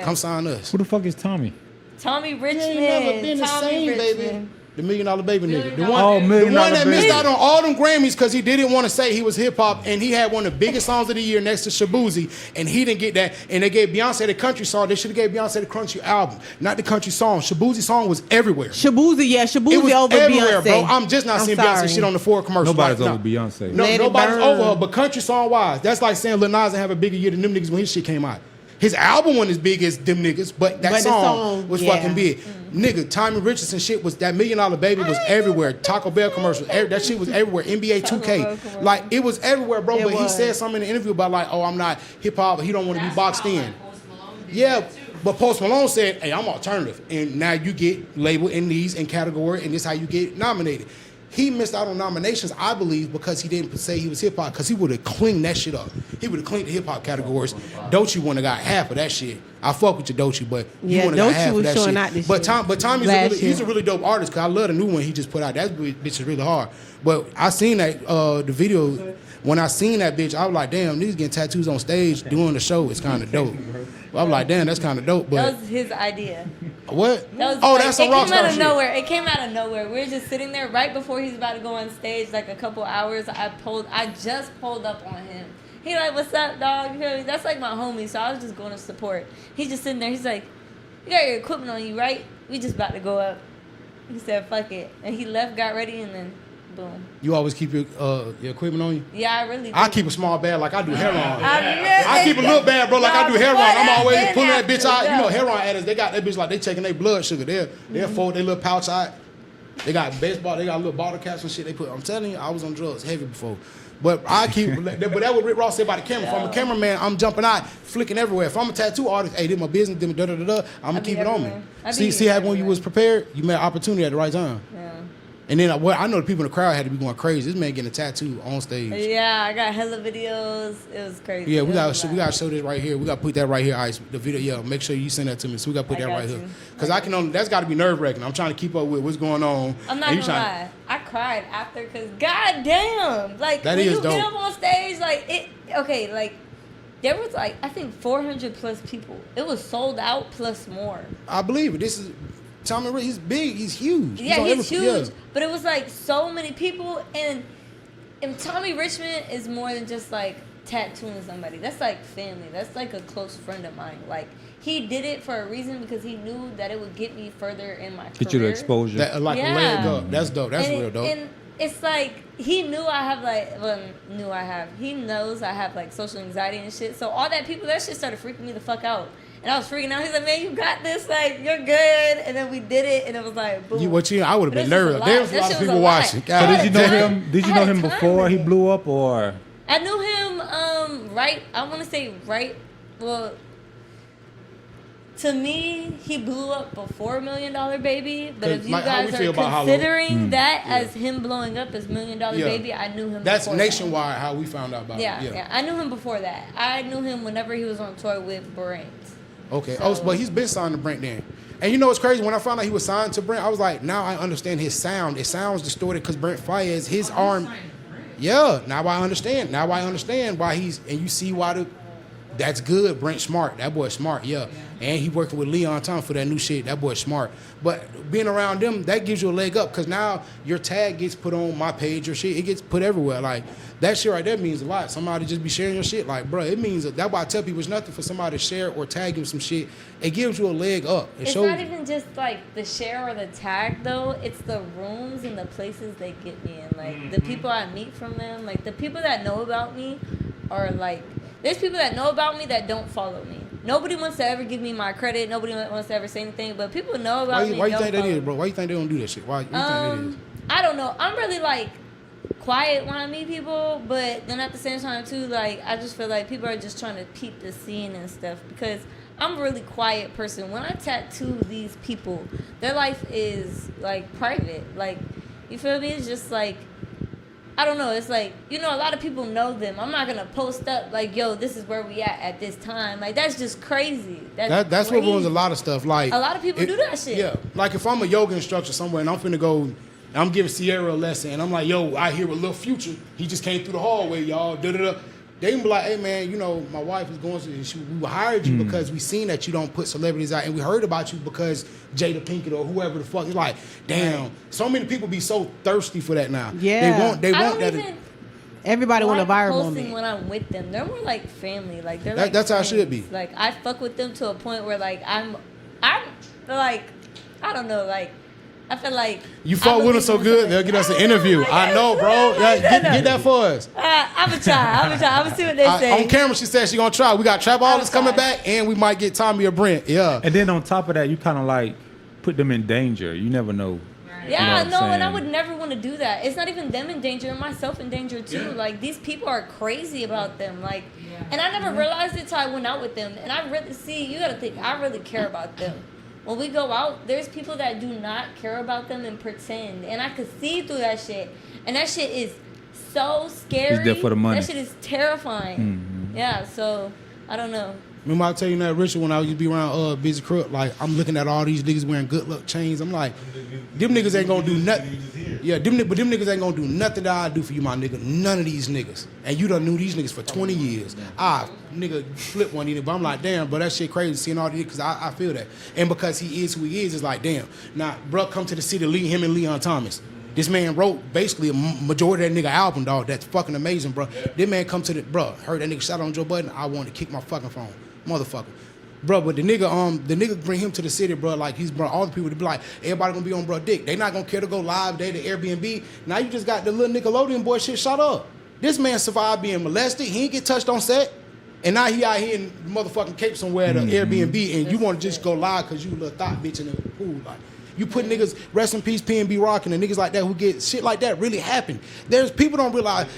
Come sign us. Who the fuck is Tommy? Tommy You Richmond. ain't never been the Tommy same, Richmond. baby. The $1 Million Baby nigga. The Oh, one, $1 the Million one that Baby. missed out on all them Grammys because he didn't want to say he was hip hop, and he had one of the biggest songs of the year next to Shabuzi, and he didn't get that. And they gave Beyonce the country song. They should have gave Beyonce the country album, not the country song. Shabuzi's song was everywhere. Shabuzi It was over everywhere, Beyonce. bro. I'm just not seeing sorry. Beyonce shit on the Ford commercial. Nobody's right over now. Beyonce. No, Let it nobody's burn. over her. But country song wise, that's like saying Lil Nas didn't have a bigger year than them niggas when his shit came out. His album wasn't as big as them niggas, but that But the song song, was yeah. fucking big. Nigga, Tommy Richardson shit was that $1 Million Baby was everywhere. Taco Bell commercials, that shit was everywhere. NBA 2K, like it was everywhere, bro. It But he was. said something in the interview about like, oh, I'm not hip hop. He don't want to be boxed in. Yeah, but Post Malone said, hey, I'm alternative, and now you get labeled in these in category, and this is how you get nominated. He missed out on nominations, I believe, because he didn't say he was hip hop. Because he would have cleaned that shit up. He would have cleaned the hip hop categories. Doechii wouldn't have got half of that shit. I fuck with you, Doechii, but you Yeah, wouldn't have got Doechii half was of that showing shit. out this but year. Tommy's Last he's a year. really dope artist. Cause I love the new one he just put out. That bitch is really hard. But I seen that the video. When I seen that bitch, I was like, damn, niggas getting tattoos on stage doing the show. It's kind of dope. I was like, damn, that's kind of dope. But That was his idea. what? That was That's a it came rockstar out of shit. nowhere. It came out of nowhere. We were just sitting there right before he's about to go on stage, like a couple hours. I just pulled up on him. He like, what's up, dog? You feel me? That's like my homie, so I was just going to support. He's just sitting there. He's like, you got your equipment on you, right? We just about to go up. He said, fuck it. And he left, got ready, and then boom. You always keep your equipment on you? Yeah, I really do. I keep a small bag like I do heroin. I I keep a little bag, bro, like I do heroin. I'm always pulling that bitch out. You know, heroin. heroin addicts, they got that bitch like they checking their blood sugar. They'll fold their little pouch out. They got baseball, they got little bottle caps and shit they put. I'm telling you, I was on drugs heavy before. But I keep, but that what Rick Ross said about the camera. If I'm a cameraman, I'm jumping out, flicking everywhere. If I'm a tattoo artist, hey, this my business, I'm gonna keep it on me. See how when you was prepared, you made an opportunity at the right time. Yeah. And then I know the people in the crowd had to be going crazy. This man getting a tattoo on stage. Yeah, I got hella videos. It was crazy. Yeah, we It gotta was show this right here. We gotta put that right here, Ice. The video, yeah. Make sure you send that to me. So we gotta put I that got right you. here. Cause I can only that's gotta be nerve wracking. I'm trying to keep up with what's going on. I'm not And gonna you lie. I cried after because goddamn, like That when is you get dope. up on stage, like it. Okay, like there was like I think 400 plus people. It was sold out plus more. I believe it. This is Tommy Ray. He's big. He's huge. Yeah, on he's every- huge. But it was like so many people, and Tommy Richmond is more than just like tattooing somebody. That's like family. That's like a close friend of mine. Like he did it for a reason because he knew that it would get me further in my Get you the career. exposure. That, like Yeah. a leg up. That's dope. That's and real dope. And it's like he knew I have he knows I have like social anxiety and shit. So all that shit started freaking me the fuck out. And I was freaking out. He's like, man, you got this. Like, you're good. And then we did it, and it was like, boom. I would have been nervous. There was a lot of people watching. So God did you know damn. him? Did you I know had him time before with he it. blew up, or? I knew him well, to me, he blew up before $1 Million Baby. But if you Like, how we guys feel are about Hollow? considering that as him blowing up as $1 Million Baby, I knew him That's before nationwide how we found out about that. it. Yeah. I knew him before that. I knew him whenever he was on tour with Brent. Okay. So- But he's been signed to Brent then. And you know what's crazy? When I found out he was signed to Brent, I was like, now I understand his sound. It sounds distorted because Brent Fayez, his arm. Yeah, now I understand. Now I understand why and you see why that's good. Brent smart. That boy's smart, yeah. And he working with Leon Tom for that new shit. That boy's smart. But being around them, that gives you a leg up because now your tag gets put on my page or shit. It gets put everywhere. Like, that shit right there means a lot. Somebody just be sharing your shit. Like, bro, it means, that's why I tell people it's nothing for somebody to share or tag you some shit. It gives you a leg up. It's not even just like the share or the tag though. It's the rooms and the places they get me in. Like, the people I meet from them, like the people that know about me are like, there's people that know about me that don't follow me. Nobody wants to ever give me my credit. Nobody wants to ever say anything. But people know about me. Why you think that is, bro? Why you think they don't do that shit? Why you think that is? I don't know. I'm really like quiet when I meet people, but then at the same time too, like I just feel like people are just trying to peep the scene and stuff because I'm a really quiet person. When I tattoo these people, their life is like private. Like, you feel me? It's just like, I don't know. It's like, you know, a lot of people know them. I'm not going to post up like, yo, this is where we at this time. Like, that's just crazy. That's what crazy. ruins a lot of stuff. Like, a lot of people do that shit. Yeah. Like, if I'm a yoga instructor somewhere and I'm finna go, I'm giving Sierra a lesson and I'm like, yo, I hear a little Future. He just came through the hallway, y'all. Da-da-da. They can be like, hey, man, you know, my wife is going to, we hired you because we seen that you don't put celebrities out, and we heard about you because Jada Pinkett or whoever the fuck. It's like, damn, so many people be so thirsty for that now. Yeah. They want that. Everybody want a viral posting moment. When I'm with them, they're more like family. Like, they're that's how it should be. Like, I fuck with them to a point where, like, I'm like, I don't know, like, I feel like you fuck with them so good, they'll get us an interview. I know, bro. Get that for us. I'm gonna try. I'm gonna see what they say. On camera, she said she gonna try. We got Trap Artists coming back, and we might get Tommy or Brent. Yeah. And then on top of that, you kind of like put them in danger. You never know. Yeah, you know no, and I would never want to do that. It's not even them in danger, and myself in danger too. Yeah. Like, these people are crazy about them. Like, and I never realized it till I went out with them. And I really you gotta think, I really care about them. When we go out, there's people that do not care about them and pretend. And I could see through that shit. And that shit is so scary. It's there for the money. That shit is terrifying. Mm-hmm. Yeah, so I don't know. Remember I tell you that, Richard, when I used to be around Busy Crook, like, I'm looking at all these niggas wearing good luck chains. I'm like, them niggas ain't gonna do nothing. Yeah, them niggas ain't gonna do nothing that I do for you, my nigga. None of these niggas. And you done knew these niggas for 20 years. Nigga flip one either, but I'm like, damn, bro, that shit crazy seeing all these, because I feel that. And because he is who he is, it's like, damn. Now, bro, come to the city, him and Leon Thomas. This man wrote basically a majority of that nigga album, dog. That's fucking amazing, bro. This man come to heard that nigga shot on Joe Budden. I wanted to kick my fucking phone. Motherfucker. Bro, but the nigga bring him to the city, bro, like he's brought all the people to be like, everybody gonna be on bro dick. They not gonna care to go live, they the Airbnb. Now you just got the little Nickelodeon boy shit shut up. This man survived being molested, he ain't get touched on set, and now he out here in motherfucking Cape somewhere at an Airbnb, and you wanna just go live cause you a little thought bitch in the pool. Like, you put niggas, rest in peace, PNB Rockin', and niggas like that who get shit like that really happen. There's people don't realize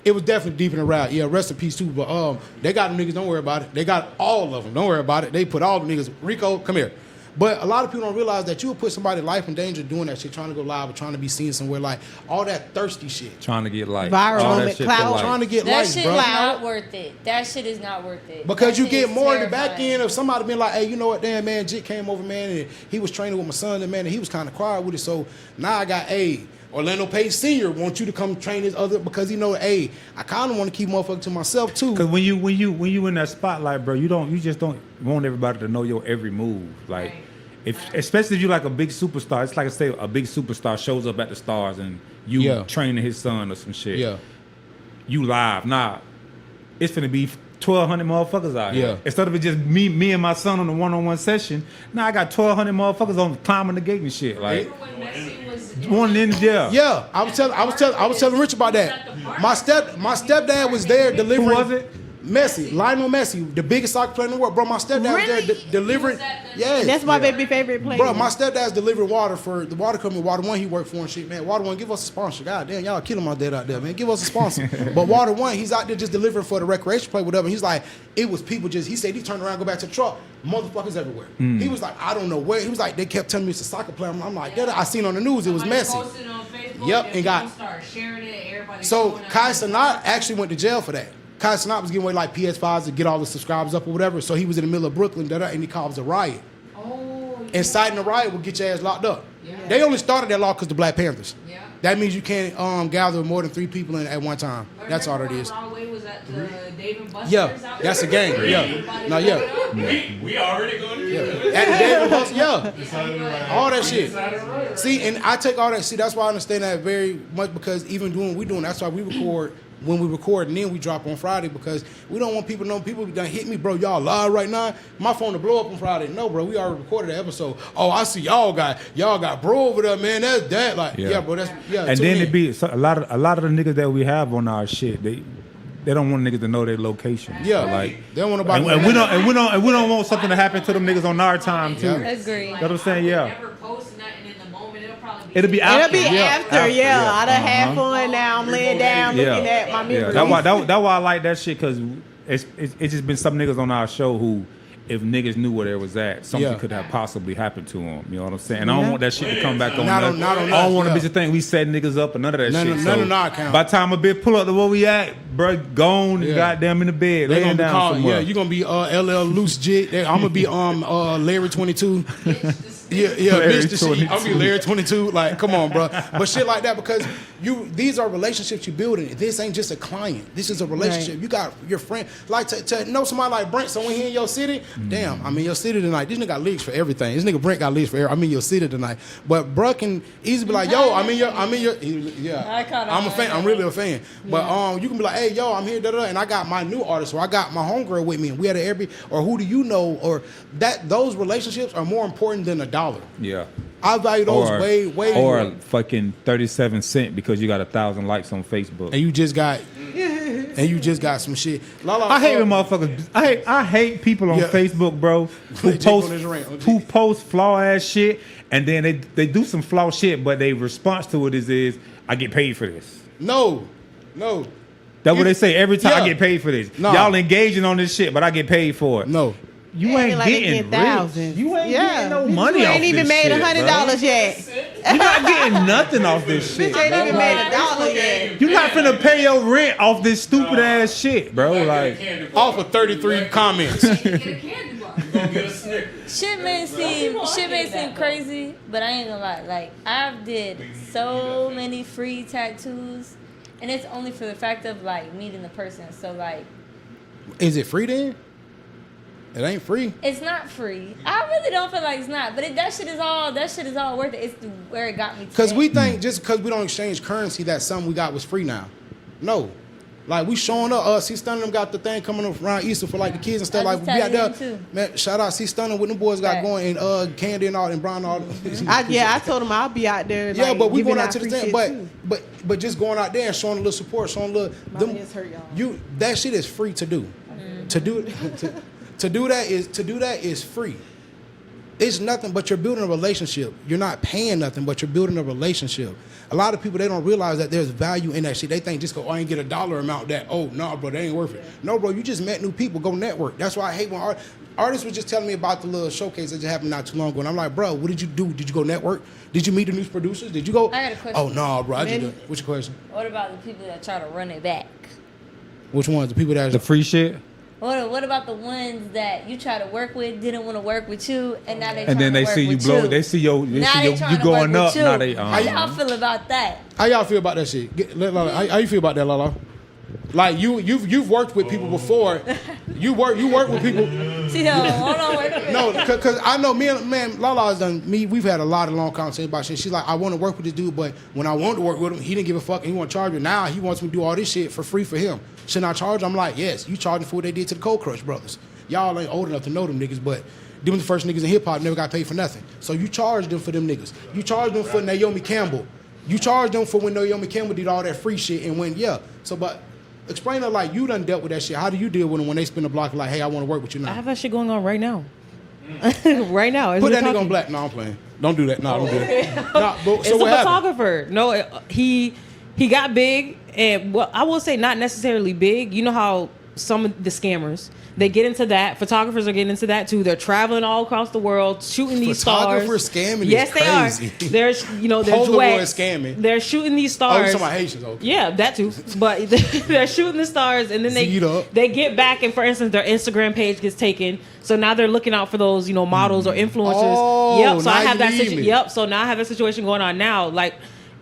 it was definitely deep in the route. Yeah, rest in peace too. But they got them niggas, don't worry about it. They got all of them, don't worry about it. They put all the niggas, Rico, come here. But a lot of people don't realize that you would put somebody's life in danger doing that shit, trying to go live or trying to be seen somewhere, like all that thirsty shit. Trying to get light. Viral moment, clout. Trying to get that light, shit bro. is not worth it. That shit is not worth it. Because that you get more in the terrifying. back end of somebody being like, hey, you know what, damn, man, Jit came over, man, and he was training with my son, and man, and he was kind of quiet with it. So now I got, Orlando Page Sr. wants you to come train his other, because he know, I kind of want to keep motherfucker to myself too. Because when you in that spotlight, bro, you just don't want everybody to know your every move. Like, especially if you like a big superstar. It's like I say, a big superstar shows up at the Stars and you training his son or some shit. Yeah, you live. Nah, it's finna be 1,200 motherfuckers out here. Instead of it just me and my son on a one-on-one session, now I got 1,200 motherfuckers on climbing the gate and shit. Like, one in jail. Yeah, I was telling Rich about that. My stepdad was there delivering. Who was it? Messi, Lionel Messi, the biggest soccer player in the world. Bro, my stepdad was there delivering. Yeah, that's my baby favorite player. Bro, my stepdad's delivering water for the water company, Water One he worked for and shit, man. Water One, give us a sponsor. God damn, y'all killing my dad out there, man. Give us a sponsor. But Water One, he's out there just delivering for the recreation play, whatever. He's like, it was people he said he turned around, go back to the truck, motherfuckers everywhere. He was like, I don't know where. He was like, they kept telling me it's a soccer player. I'm like, I seen on the news, it was Messi. And got. So Kai Cenat actually went to jail for that. Kai Cenat was giving away like PS5s to get all the subscribers up or whatever. So he was in the middle of Brooklyn, and he caused a riot. Inciting a riot will get your ass locked up. Yeah. They only started that law because the Black Panthers. Yeah. That means you can't gather more than 3 people in at one time. That's all it is. Broadway was at the Dave and Buster's Yeah, out that's a there. game. Yeah, no, yeah. We already going to do At the Dave and Buster's, yeah. All that shit. See, and I take all that. See, that's why I understand that very much because even doing what we doing, that's why we record. When we record and then we drop on Friday because we don't want people to know people done hit me, bro. Y'all live right now. My phone to blow up on Friday. No, bro, we already recorded the episode. Oh, I see y'all got bro over there, man. That's that. Like, yeah bro, that's yeah. And then it be a lot of the niggas that we have on our shit. They don't want niggas to know their location. Yeah, like they don't want nobody. And we don't want something to happen to them niggas on our time too. Yeah. Agree. You know what I'm saying? Yeah. Never post nothing in the moment. It'll be after. Yeah. I done had fun now. I'm laying down looking at my memories. That's why I like that shit because it's just been some niggas on our show who, if niggas knew where they was at, something could have possibly happened to them. You know what I'm saying? And I don't want that shit to come back on us. I don't want a bitch to think we set niggas up or none of that shit. None of our account. By the time a bitch pull up to where we at, bro, gone and goddamn in the bed. They laying gonna be down called, somewhere. you gonna be LL Loose Jit. I'm gonna be Larry 22. Yeah, Mr. C. I'm gonna be Larry 22. Like, come on, bro. But shit like that because these are relationships you building. This ain't just a client. This is a relationship. Right. You got your friend. Like to know somebody like Brent. Someone here in your city. Damn, I'm in your city tonight. This nigga got leads for everything. This nigga Brent got leads for everything. I'm in your city tonight. But bro can easily be like, yo, I'm in your. Yeah, I'm a fan. I'm really a fan. But you can be like, hey, yo, I'm here, and I got my new artist, or I got my homegirl with me, and we had or who do you know, or that those relationships are more important than a dollar. Yeah. I value those way or more. fucking 37 cents because you got 1,000 likes on Facebook. And you just got some shit. I hate when motherfuckers. I hate people on Facebook, bro, who post flaw ass shit, and then they do some flaw shit, but their response to it is I get paid for this. No. That's what they say every time. I get paid for this. No. Y'all engaging on this shit, but I get paid for it. No. You ain't getting thousands. You ain't getting no money off this shit. You ain't even made $100 yet. You're not getting nothing off this shit. Bitch ain't even made $1 yet. You're not finna pay your rent off this stupid ass shit, bro. Like off of 33 comments. Shit may seem crazy, but I ain't gonna lie. Like I've did so many free tattoos, and it's only for the fact of like meeting the person. So like, is it free then? It ain't free. It's not free. I really don't feel like it's not. But that shit is all worth it. It's where it got me. Because we think just because we don't exchange currency that something we got was free now. No. Like we showing up. C Stunning them got the thing coming up around Easter for like the kids and stuff. Like we out there. Too. Man, shout out C Stunning what them boys got going and Candy and all and Brian all. I told them I'll be out there. Yeah, like, but we going out to the thing. But just going out there and showing a little support, showing a little. Them, hurt y'all. That shit is free to do. To do that is free. It's nothing but you're building a relationship. You're not paying nothing, but you're building a relationship. A lot of people, they don't realize that there's value in that shit. They think just go, I ain't get $1 amount that, bro, that ain't worth it. No, bro, you just met new people. Go network. That's why I hate when artists was just telling me about the little showcase that just happened not too long ago. And I'm like, bro, what did you do? Did you go network? Did you meet the new producers? Did you go? I got a question. Oh, no, bro. What's your question? What about the people that try to run it back? Which ones? The people that... The free shit? What about the ones that you try to work with, didn't want to work with you, and now they and then they see you blow. They see you going up. Now they. How y'all feel about that? How y'all feel about that shit? How you feel about that, Lala? Like you've worked with people before. You work with people. See, hold on, wait a minute. No, because I know Lala's done me. We've had a lot of long conversations about shit. She's like, I want to work with this dude, but when I wanted to work with him, he didn't give a fuck. And he want to charge me. Now he wants me to do all this shit for free for him. Shouldn't I charge? I'm like, yes. You charging for what they did to the Cold Crush brothers. Y'all ain't old enough to know them niggas, but them the first niggas in hip hop never got paid for nothing. So you charge them for them niggas. You charge them for Naomi Campbell. You charge them for when Naomi Campbell did all that free shit and when but. Explain it like you done dealt with that shit. How do you deal with them when they spin the block like, hey, I want to work with you now? I have that shit going on right now. Right now. Put that nigga on black. No, I'm playing. Don't do that. No, don't do that. No, but, so it's what a happened? photographer. No, he got big, and well, I will say not necessarily big. You know how some of the scammers, they get into that. Photographers are getting into that too. They're traveling all across the world, shooting these stars. Photographers scamming yes, is crazy. They are. There's, they're Polaroid scamming. They're shooting these Oh, stars. you're talking about Haitians, okay. Yeah, that too. But they're shooting the stars, and then they get back, and for instance, their Instagram page gets taken. So now they're looking out for those, models or influencers. Oh, yep. So now I have that you need me. Yep. So now I have a situation going on now. Like,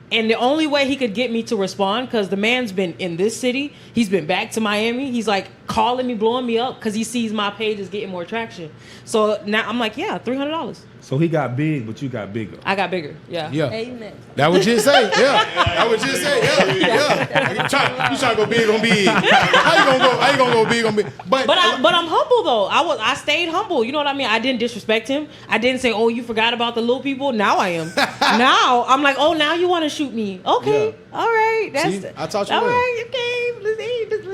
And the only way he could get me to respond, because the man's been in this city, he's been back to Miami. He's like calling me, blowing me up, because he sees my page is getting more traction. So now I'm like, yeah, $300. So he got big, but you got bigger. I got bigger. Yeah. Yeah. Amen. That would just say, yeah. That would just say, yeah. You trying to go big on big. How you gonna go big on big? But I'm humble though. I stayed humble. You know what I mean? I didn't disrespect him. I didn't say, oh, you forgot about the little people. Now I am. Now I'm like, oh, now you want to shoot me? Okay, all right. That's See, I taught you all well. right. Okay,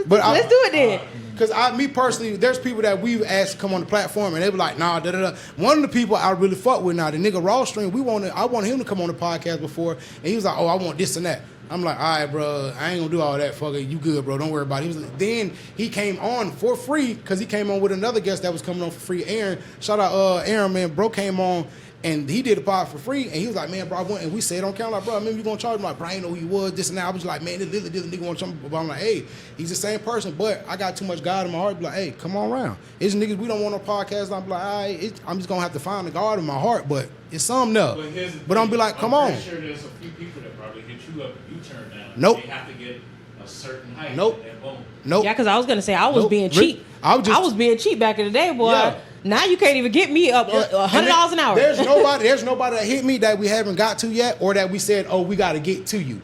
let's do it then. Because me personally, there's people that we've asked to come on the platform, and they be like, nah, da-da-da. One of the people I really fuck with now, the nigga Rawstream, I wanted him to come on the podcast before, and he was like, oh, I want this and that. I'm like, all right, bro, I ain't gonna do all that, fucker. You good, bro, don't worry about it. Then he came on for free, because he came on with another guest that was coming on for free, Aaron. Shout out Aaron, man. Bro came on, and he did a pod for free, and he was like, man, bro, I went, and we said on camera, like, bro, I remember you gonna charge him? Like, bro, I ain't know who he was, this and that. I was like, man, this nigga wanna charge me. But I'm like, hey, he's the same person, but I got too much God in my heart. Be like, hey, come on around. It's niggas we don't want no podcast. And I'm like, all right, I'm just gonna have to find the God in my heart, but it's something else. But I'm be like, come on. I'm pretty sure there's a few people that probably hit you up if you turn down. Nope. They have to get a certain height. Nope. And boom. Nope. Yeah, because I was gonna say I was Nope. being cheap. I was being cheap back in the day, boy. Yeah. Now you can't even get me up $100 an hour. There's nobody that hit me that we haven't got to yet, or that we said, oh, we got to get to you.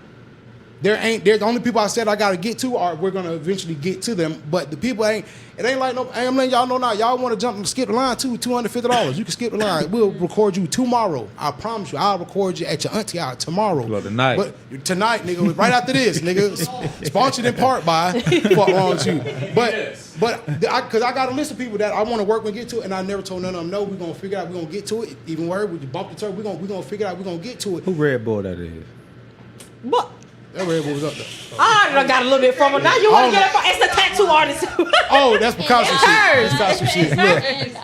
There's the only people I said I got to get to are we're gonna eventually get to them. But the people it ain't like no. I'm letting y'all know now. Y'all want to jump and skip the line too? $250. You can skip the line. We'll record you tomorrow. I promise you. I'll record you at your auntie house tomorrow. Well, tonight. But tonight, nigga, right after this, nigga. Sponsored in part by Fuck Wrong With You. But because I got a list of people that I want to work and get to, and I never told none of them no. We're gonna figure out. We're gonna get to it. Even where we bump the turf, we're gonna figure out. We're gonna get to it. Who Red Bull that is? What? That Red Bull was up there. I done got a little bit from her. Now you want to get it from? It's the tattoo artist. Oh, that's Picasso shit. hers. That's Picasso shit.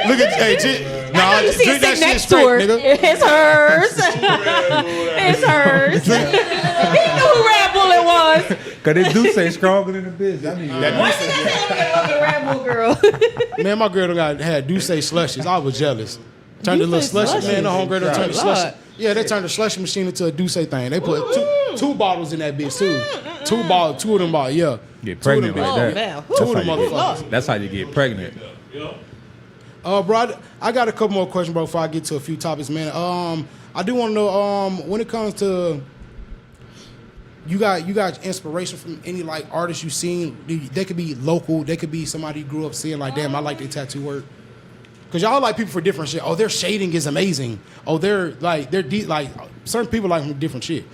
Look at hey, Now you see it drink that sit shit next to straight, her. nigga. It's hers. It's hers. He knew who Red Bull it was. Cause they do say stronger than the bitch. I mean, Why did I say Red Bull girl? Man, my girl had Duce slushies. I was jealous. Turned the little Duce slushy, man. The homegirl done turned the Lord. slushy. Yeah, they turned the slushy machine into a Duce thing. They put two bottles in that bitch too. Two of them bottles, yeah. get pregnant Two of like them- that. man. Two of That's them how you motherfuckers. That's how you get pregnant. Bro, I got a couple more questions, bro, before I get to a few topics, man. I do want to know, when it comes to you got inspiration from any like artists you've seen. They could be local, they could be somebody you grew up seeing. Like, damn, I like their tattoo work. Cause y'all like people for different shit. Oh, their shading is amazing. Oh, they're deep. Like certain people like different shit.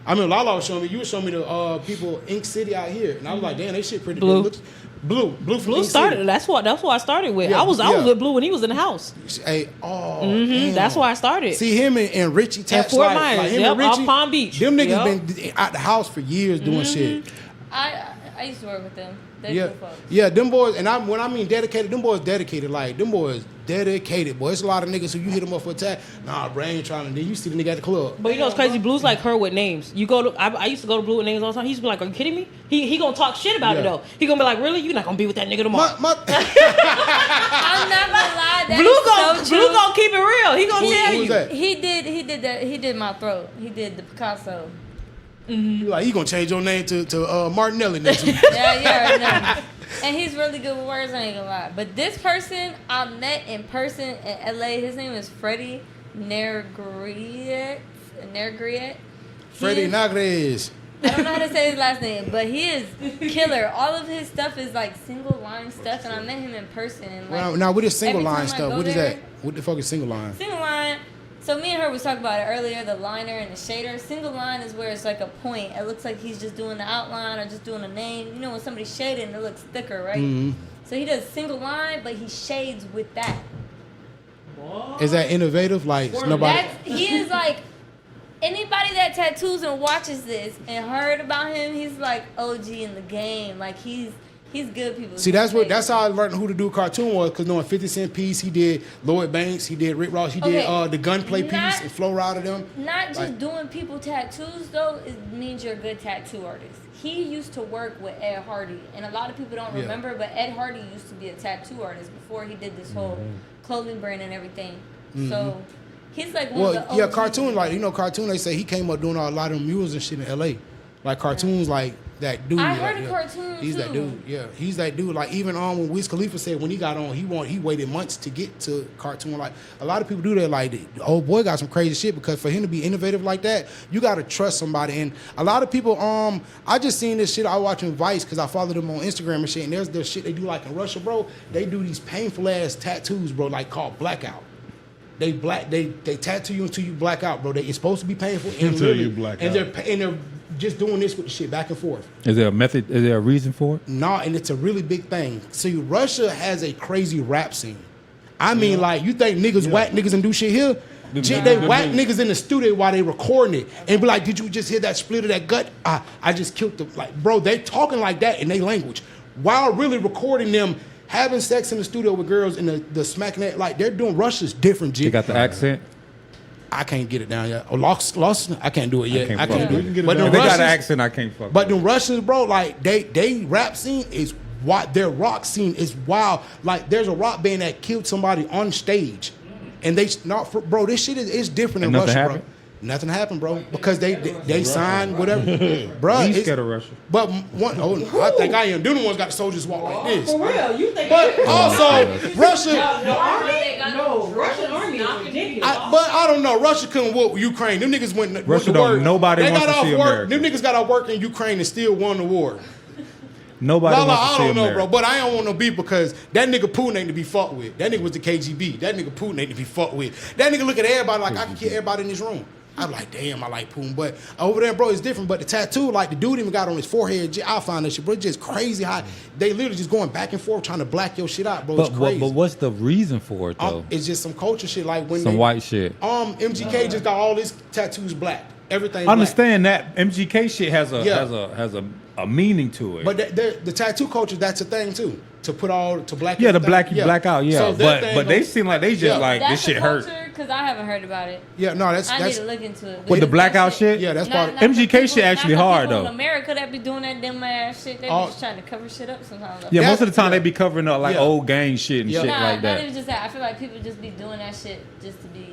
I mean, Lala was showing me. You were showing me the people Ink City out here, and I was like, damn, they shit pretty Blue. good. Blue from Blue Ink started. City. That's what I started with. Yeah, I was yeah. with Blue when he was in the house. Hey, damn. That's why I started. See him and Richie Tats, Fort like Myers, him yep, and Richie, off Palm Beach. Them niggas Yep. been out the house for years doing shit. I used to work with them. They Yeah, cool folks. yeah, them boys, and when I mean dedicated, them boys dedicated. Like them boys dedicated, boy. It's a lot of niggas who you hit them up for a tag. Nah, bro, I ain't trying to. Then you see the nigga at the club. But you know what's crazy? Blue's like her with names. You go to I used to go to Blue with names all the time. He used to be like, "Are you kidding me?" He gonna talk shit about it Yeah. though. He gonna be like, "Really? You not gonna be with that nigga tomorrow?" My, I'm not gonna lie. That is so Blue true. gonna keep it real. He gonna tell who's you. that? He did my throat. He did the Picasso. You like you gonna change your name to Martinelli next week? Yeah. And he's really good with words, I ain't gonna lie. But this person I met in person in LA, his name is Freddie Nergriet. Freddie Nagres. I don't know how to say his last name, but he is killer. All of his stuff is like single line stuff, and I met him in person. And like, Now what is single every line time I stuff? go What is there- that? What the fuck is single line? Single line. So me and her was talking about it earlier, the liner and the shader. Single line is where it's like a point. It looks like he's just doing the outline or just doing a name. You know when somebody's shading, it looks thicker, right? Mm-hmm. So he does single line, but he shades with that. Is that innovative? Like nobody. He is like, anybody that tattoos and watches this and heard about him, he's like OG in the game. Like he's good people. See, that's how I learned who to do cartoon was, because knowing 50 Cent piece, he did Lloyd Banks, he did Rick Ross, he did the Gunplay piece and Flow Rida them. Not just Like- doing people tattoos though, it means you're a good tattoo artist. He used to work with Ed Hardy, and a lot of people don't Yeah. remember, but Ed Hardy used to be a tattoo artist before he did this whole clothing brand and everything. So He's like one of the yeah, OG Cartoon, like, you know, Cartoon, they say he came up doing a lot of them murals and shit in LA. Like, Cartoon's like that dude. I yeah, heard of yeah. Cartoon, He's that too. dude, yeah. He's that dude. Like, even when Wiz Khalifa said when he got on, he waited months to get to Cartoon. Like, a lot of people do that. Like, the old boy got some crazy shit because for him to be innovative like that, you got to trust somebody. And a lot of people, I just seen this shit. I watching Vice because I follow them on Instagram and shit. And there's the shit they do like in Russia, bro. They do these painful ass tattoos, bro, like called blackout. They tattoo you until you black out, bro. It's supposed to be painful Until you black and out. They're just doing this with the shit back and forth. Is there a method? Is there a reason for it? Nah, and it's a really big thing. See, Russia has a crazy rap scene. I mean, like, you think niggas whack niggas and do shit here? Shit, they whack niggas in the studio while they recording it and be like, did you just hear that split of that gut? I just killed them. Like, bro, they talking like that in their language while really recording them having sex in the studio with girls and the smacking that. Like, they're doing Russia's different, G. They got the accent. I can't get it down yet. Oh, lost. I can't do it yet. I can't do it. But If they got an accent, I can't fuck. But the Russians, bro, like they rap scene is what their rock scene is wild. Like there's a rock band that killed somebody on stage, and bro. This shit is different in Russia, bro. Nothing happened, bro, because they signed whatever, bro. You scared of Russia? But I think I am. Them the ones got the soldiers walk like this. For real, you think? But also Russia. The army? No, Russian army is ridiculous. But I don't know. Russia couldn't whoop Ukraine. Them niggas went Russia to work. don't. Nobody they wants got to off see work. America. Them niggas got off work in Ukraine and still won the war. Nobody wants to I see don't know, America. bro. But I don't want no beef because that nigga Putin ain't to be fucked with. That nigga was the KGB. That nigga Putin ain't to be fucked with. That nigga look at everybody like I can kill everybody in this room. I'm like, damn, I like Putin. But over there, bro, it's different. But the tattoo, like the dude even got on his forehead. I find that shit, bro. It's just crazy how they literally just going back and forth trying to black your shit out, bro. It's crazy. But what's the reason for it though? It's just some culture shit. Like when Some white shit. MGK just got all his tattoos black. Everything. I understand that MGK shit has a meaning to it. But the tattoo culture, that's a thing too. To put all to black. Yeah, the black out. Yeah, So but they seem like they just like That's this shit a hurt. culture, because I haven't heard about it. Yeah, no, I need that's to look into it. With the blackout shit. yeah, that's Not- part. not the MGK people- shit actually not the hard, people though. in America that be doing that dumb ass shit, they be just trying to cover shit up sometimes. Yeah, That- most of the time yeah. they be covering up like Yeah. old gang shit and Yeah. shit Nah, like not that. even just that. I feel like people just be doing that shit just to be.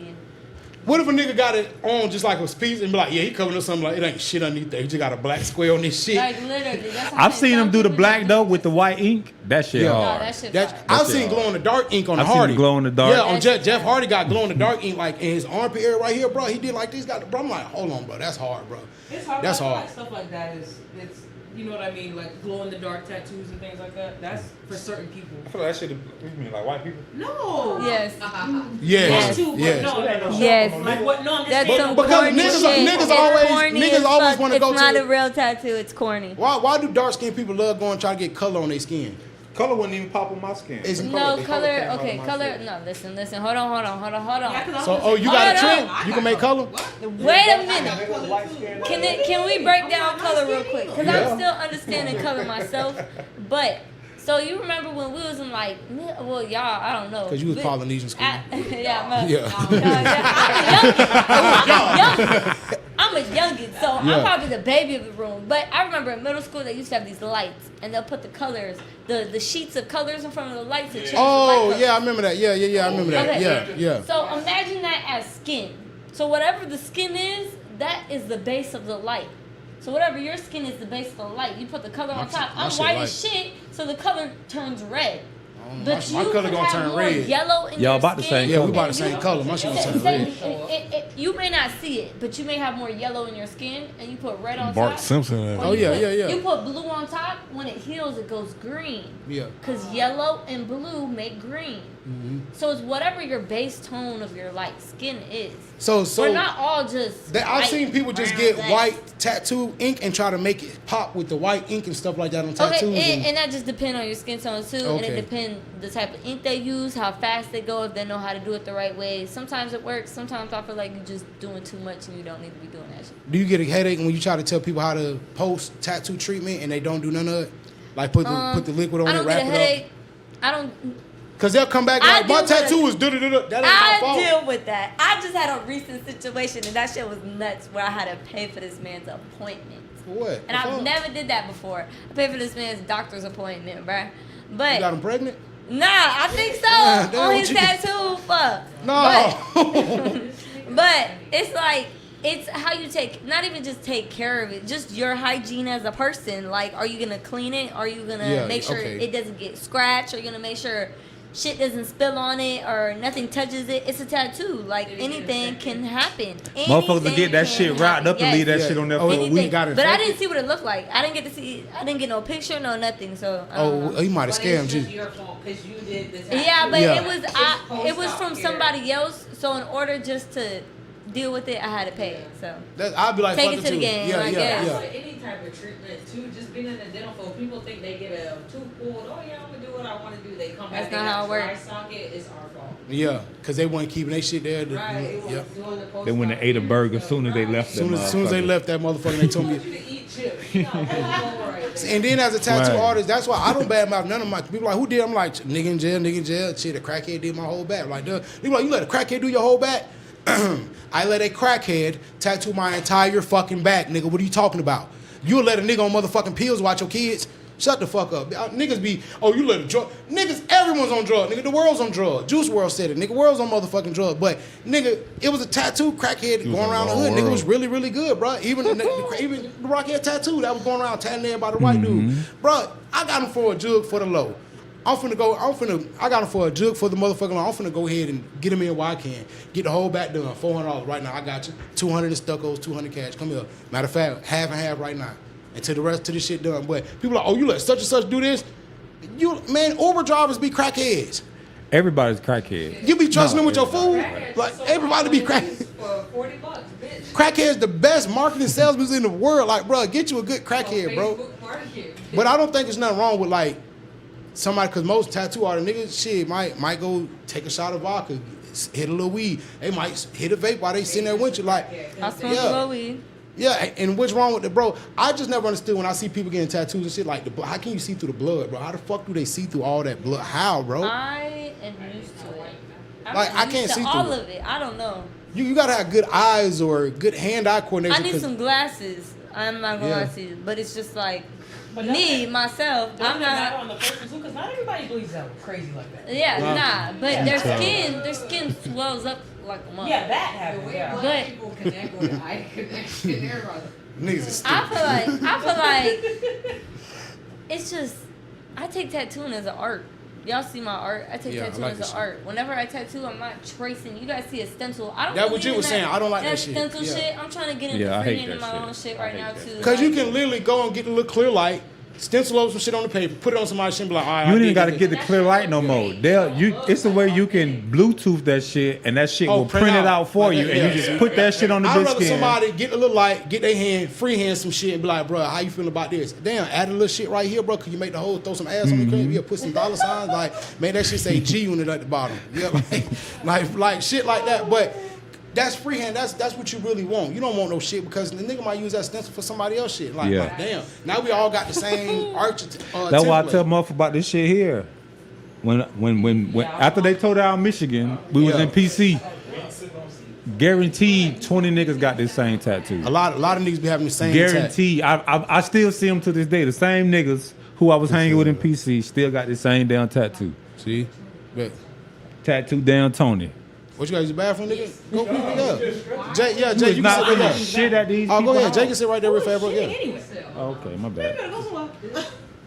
What if a nigga got it on just like a piece and be like, yeah, he covering up something like it ain't shit underneath there. He just got a black square on this shit. Like literally, that's how I've seen them do the black though with the white ink. That shit Yeah. hard. No, that shit That's, fire. I've shit seen hard. glow in the dark ink on I've the seen Hardy. the glow in the dark. Yeah, on That Jeff shit Hardy got glow in the dark ink like in his armpit area right here, bro. He did like this, bro. I'm like, hold on, bro. That's hard, bro. It's hard. That's I feel hard. like stuff like that is it's you know what I mean, like glow in the dark tattoos and things like that. That's for certain people. I feel like that shit. You mean like white people? No. Yes. Yes, That too, but yes. no. Yes. Like what? No, I'm just That's saying. some because corny niggas- shit. niggas It's always- corny niggas as always fuck. wanna go It's not to- a real tattoo. It's corny. Why do dark skinned people love going try to get color on their skin? Color wouldn't even pop on my skin. It's No color. Okay, color. No, listen. Hold on. Yeah, 'cause I'm So, just- you got a Hold trick? on. You can make color? Wait a minute. Can we break down color real quick? Because I'm still understanding color myself. But so you remember when we was in like, well, y'all, I don't know. Because you was But- Polynesian school. Yeah, Yeah. I'm a youngin, so Yeah. I'm probably the baby of the room. But I remember in middle school they used to have these lights, and they'll put the colors, the sheets of colors in front of the lights to change the light Oh, colors. yeah, I remember that. Yeah, I remember that. Okay. Yeah. So imagine that as skin. So whatever the skin is, that is the base of the light. So whatever your skin is, the base of the light. You put the color on top. my I'm shit white light. as shit, so the color turns red. But my you color could gonna have turn more red. yellow in Y'all your about the skin. same Yeah, we color. about the same color. My shit gonna turn red. You may not see it, but you may have more yellow in your skin, and you put red on Bart top. Simpson. Or Oh, you yeah, put- yeah, yeah. You put blue on top. When it heals, it goes green. Yeah. Because yellow and blue make green. So it's whatever your base tone of your like skin is. So We're not all just. I've white, seen people just brown, get black. white tattoo ink and try to make it pop with the white ink and stuff like that on tattoos. Okay, and that just depends on your skin tone too, and Okay. it depends the type of ink they use, how fast they go, if they know how to do it the right way. Sometimes it works. Sometimes I feel like you're just doing too much and you don't need to be doing that shit. Do you get a headache when you try to tell people how to post tattoo treatment and they don't do none of it? Like put the liquid on I it, don't wrap get a it headache. up? I don't. Because they'll come back I like, my deal with tattoo it. is da-da-da-da. That ain't my I fault. deal with that. I just had a recent situation and that shit was nuts where I had to pay for this man's appointment. For what? And The I've fuck? never did that before. I paid for this man's doctor's appointment, bruh. But You got him pregnant? nah, I think so. damn, On his you- tattoo, fuck. No. But it's like, it's how you not even just take care of it, just your hygiene as a person. Like, are you gonna clean it? Are you gonna make sure it doesn't get scratched? Are you gonna make sure shit doesn't spill on it or nothing touches it? It's a tattoo. Like, anything can happen. Motherfuckers will get that shit wrapped up and leave that shit on their phone. We got it. But I didn't see what it looked like. I didn't get no picture, no nothing. So I don't know. He might have scammed you. Your fault because you did the tattoo. Yeah, but it was from somebody else. So in order just to deal with it, I had to pay it. So I'd be like, take fuck it to the game. I guess. For any type of treatment, too, just being in the dental field, people think they get a tooth pulled. Oh yeah, I'm gonna do what I want to do. They come back. That's not how it works. Socket, it's our fault. Yeah, because they weren't keeping their shit there. Right. They went and ate a burger as soon as they left. As soon as they left that motherfucker, they told me. You to eat chips. And then as a tattoo artist, that's why I don't badmouth none of my people. Like, who did? I'm like, nigga in jail. Shit, a crackhead did my whole back. Like, they be like, you let a crackhead do your whole back? I let a crackhead tattoo my entire fucking back, nigga. What are you talking about? You'll let a nigga on motherfucking pills watch your kids? Shut the fuck up. Niggas be, you let a drug. Niggas, everyone's on drugs. Nigga, the world's on drugs. Juice WRLD said it. Nigga, world's on motherfucking drugs. But, nigga, it was a tattoo crackhead going around the hood. Nigga was really, really good, bro. Even the Rockhead tattoo that was going around tatting everybody the white dude. Bro, I got him for a jug for the low. I got him for a jug for the motherfucking low. I'm finna go ahead and get him in while I can. Get the whole back done. $400 right now. I got you. 200 in stuccos, 200 cash. Come here. Matter of fact, half and half right now. Until the rest of this shit done. But people are like, you let such and such do this? Man, Uber drivers be crackheads. Everybody's crackhead. You be trusting them with your food? Like, everybody be crackheads. For $40, bitch. Crackhead's the best marketing salesman in the world. Like, bro, get you a good crackhead, bro. But I don't think there's nothing wrong with, like, somebody, because most tattoo artists, niggas, shit, might go take a shot of vodka, hit a little weed. They might hit a vape while they sitting there with you. Like, I smoke a little weed. Yeah, and what's wrong with the bro? I just never understood when I see people getting tattoos and shit like how can you see through the blood, bro? How the fuck do they see through all that blood? How, bro? I am used to it. I can't see through all of it. I don't know. You gotta have good eyes or good hand-eye coordination. I need some glasses. I'm not gonna lie to you, but it's just like myself. I'm not on the person too, because not everybody bleeds out crazy like that. Yeah, but their skin swells up like a mother. Yeah, that happens. Yeah. But people connect with eye connection. Everybody. Niggas is stupid. I feel like it's just I take tattooing as an art. Y'all see my art? I take tattooing as an art. Whenever I tattoo, I'm not tracing. You guys see a stencil. I don't. That's what you were saying. I don't like that shit. Stencil shit. I'm trying to get into freehanding my own shit right now too. Because you can literally go and get a little clear light, stencil over some shit on the paper, put it on somebody's shit, and be like, all right. You ain't even got to get the clear light no more. It's the way you can Bluetooth that shit, and that shit will print it out for you, and you just put that shit on the I'd bitch rather skin. somebody get a little light, get their hand, freehand some shit, and be like, bro, how you feeling about this? Damn, add a little shit right here, bro. Could you make the whole, throw some ass on the cream? Yeah, put some dollar signs, like, make that shit say G on it at the bottom. Yeah, like shit like that. But that's freehand. That's what you really want. You don't want no shit because the nigga might use that stencil for somebody else shit. Like damn. Now we all got the same arch. That's why I tell motherfuckers about this shit here. When after they tore down Michigan, we was in PC. Guaranteed 20 niggas got this same tattoo. A lot of niggas be having the same Guaranteed. I still see them to this day. The same niggas who I was hanging with in PC still got the same damn tattoo. See? But tattoo down Tony. What you got? Use the bathroom, nigga? Go yeah. Jay, you can sit not right there. shit at these go ahead. house. Jay can sit right there real fast, bro. Yeah. Okay, my bad.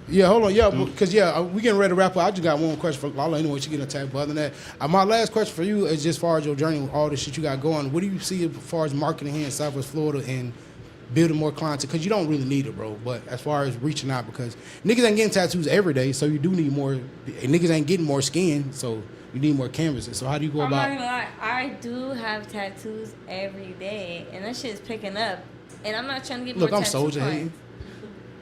Yeah, hold on. Yeah, because we getting ready to wrap up. I just got one question for Lala anyway. She getting attacked. But other than that, my last question for you is just as far as your journey with all the shit you got going. What do you see as far as marketing here in Southwest Florida and building more clients? Because you don't really need it, bro. But as far as reaching out, because niggas ain't getting tattoos every day, so you do need more. And niggas ain't getting more skin, so you need more canvases. So how do you go about? I'm not gonna lie. I do have tattoos every day, and that shit is picking up. And I'm not trying to get more tattoo Soldier clients. hating.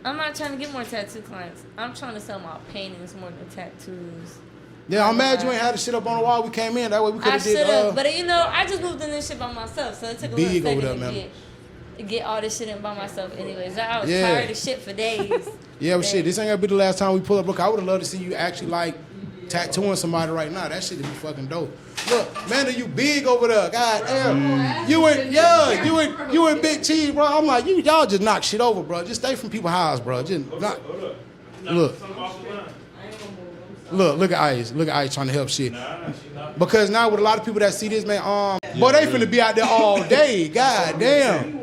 I'm not trying to get more tattoo clients. I'm trying to sell my paintings more than tattoos. Yeah, I'm mad you ain't had the shit up on the wall. We came in that way. We could have did. But I just moved in this shit by myself, so it took a little second to get all this shit in by myself. Anyways, I was tired of shit for days. Shit. This ain't gonna be the last time we pull up. Look, I would have loved to see you actually like tattooing somebody right now. That shit would be fucking dope. Look, man, you big over there. God damn. You and Big Cheese, bro. I'm like, y'all just knock shit over, bro. Just stay from people's house, bro. Just knock. Look. Look at Ice. Look at Ice trying to help shit. Because now with a lot of people that see this, man, boy, they finna be out there all day. God damn.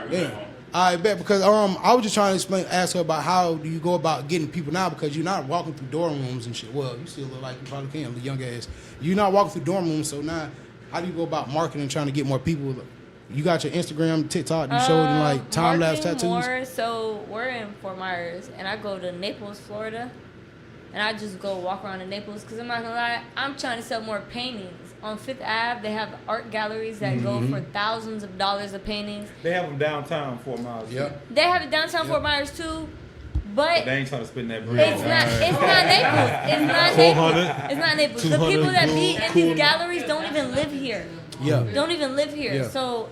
Damn. I bet because I was just trying to ask her about how do you go about getting people now because you're not walking through dorm rooms and shit. Well, you still look like you probably can, the young ass. You're not walking through dorm rooms, so now how do you go about marketing and trying to get more people? You got your Instagram, TikTok, you showed them like time lapse tattoos. More, so we're in Fort Myers, and I go to Naples, Florida, and I just go walk around in Naples because I'm not gonna lie, I'm trying to sell more paintings. On Fifth Ave, they have art galleries that go for thousands of dollars of paintings. They have them downtown Fort Myers. Yep. They have it downtown Fort Myers too, but they ain't trying to spend that bread. it's not Naples. It's not Naples. It's not Naples. The people that be in these galleries don't even live here. Yeah. Don't even live here. Yeah. So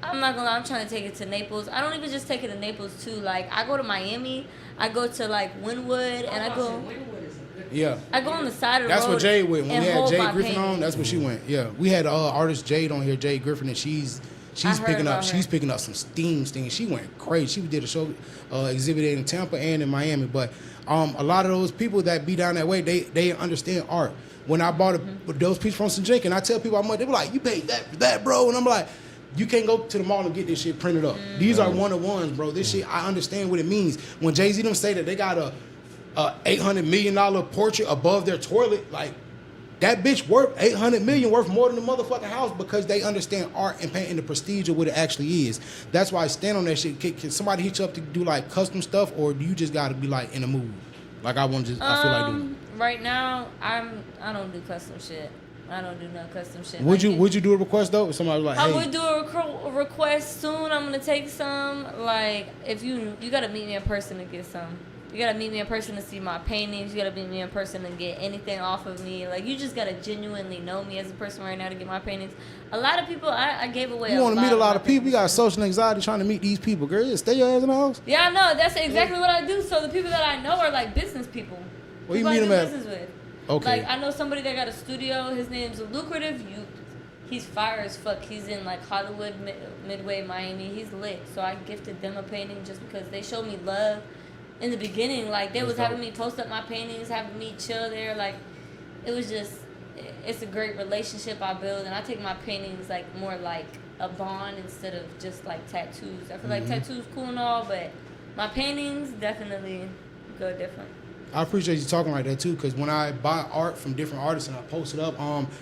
I'm not gonna lie, I'm trying to take it to Naples. I don't even just take it to Naples too. Like I go to Miami, I go to like Wynwood, and I go. Yeah. I go on the side of the That's road. what Jade went. When we had hold Jade my Griffin on, paintings. that's where she went. Yeah. We had artist Jade on here, Jade Griffin, and she's heard picking up about her. picking up some steam things. She went crazy. She did a show exhibit in Tampa and in Miami. But a lot of those people that be down that way, they understand art. When I bought those pieces from St. Jenkins, I tell people how much, they were like, you paid that for that, bro. And I'm like, you can't go to the mall and get this shit printed up. These are one-of-ones, bro. This shit, I understand what it means. When Jay-Z them say that they got a $800 million portrait above their toilet, like that bitch worth $800 million, worth more than the motherfucking house because they understand art and painting the prestige of what it actually is. That's why I stand on that shit. Can somebody hit you up to do like custom stuff, or do you just gotta be like in a mood? Like I want to just, I feel like doing. Right now, I don't do custom shit. I don't do no custom shit. Would you do a request though? If somebody was like, I hey, would do a request soon. I'm gonna take some. Like if you gotta meet me in person to get some. You gotta meet me in person to see my paintings. You gotta meet me in person to get anything off of me. Like you just gotta genuinely know me as a person right now to get my paintings. A lot of people, I gave away. You want to meet a lot of people? You got paintings. social anxiety trying to meet these people, girl. Just stay your ass in the house. Yeah, I know. That's exactly what I do. So the people that I know are like business people. Where you People meet I do them at? business with. Okay. Like I know somebody that got a studio. His name's Lucrative Youth. He's fire as fuck. He's in like Hollywood, Midway, Miami. He's lit. So I gifted them a painting just because they showed me love. In the beginning, like they was having me post up my paintings, having me chill there. Like it was just, it's a great relationship I build, and I take my paintings like more like a bond instead of just like tattoos. I feel like tattoos cool and all, but my paintings definitely go different. I appreciate you talking like that too, because when I buy art from different artists and I post it up,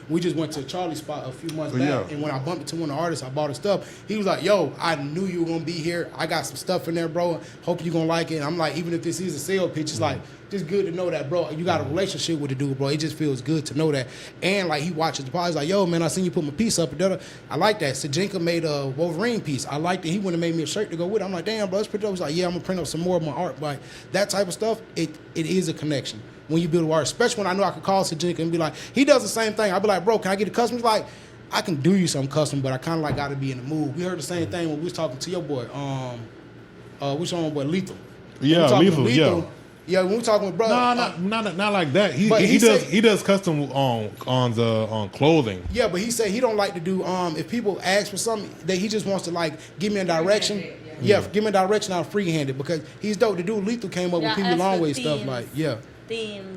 we just went to Charlie's spot a few months back, and when I bumped into one of the artists, I bought his stuff. He was like, "Yo, I knew you were gonna be here. I got some stuff in there, bro. Hope you gonna like it." And I'm like, even if this is a sale pitch, it's like just good to know that, bro. You got a relationship with the dude, bro. It just feels good to know that. And like he watches the pod, he's like, "Yo, man, I seen you put my piece up." I like that. Sajinka made a Wolverine piece. I liked it. He wouldn't have made me a shirt to go with it. I'm like, "Damn, bro, let's print it up." He's like, "Yeah, I'm gonna print up some more of my art." Like that type of stuff, it is a connection. When you build art, especially when I know I could call Sajinka and be like, he does the same thing. I'd be like, "Bro, can I get a custom?" He's like, "I can do you some custom, but I kind of like got to be in the mood." We heard the same thing when we was talking to your boy, which one boy, Lethal. Yeah, Lethal. Yeah. Yeah, when we talking with brother. No, not like that. He said, he does custom on clothing. Yeah, but he said he don't like to do if people ask for something, that he just wants to like give me a direction. Yeah, give me a direction out free-handed because he's dope. The dude Lethal came up with people long way stuff like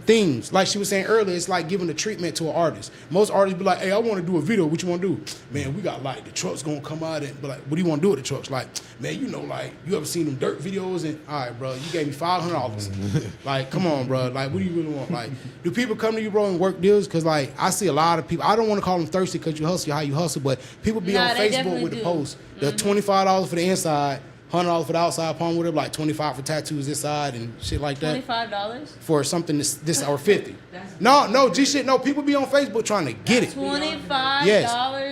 themes. Like she was saying earlier, it's like giving a treatment to an artist. Most artists be like, "Hey, I want to do a video. What you want to do?" "Man, we got like the trucks gonna come out and be like, what do you want to do with the trucks?" Like, "Man, you know, like you ever seen them dirt videos?" And all right, bro, you gave me $500. Like, come on, bro. Like, what do you really want? Like, do people come to you, bro, and work deals? Because like I see a lot of people. I don't want to call them thirsty because you hustle how you hustle, but people be on Facebook with the posts. The $25 for the inside. $100 for the outside palm with it, like $25 for tattoos inside and shit like that. $25 for something this or $50. No, G shit. No, people be on Facebook trying to get it. $25.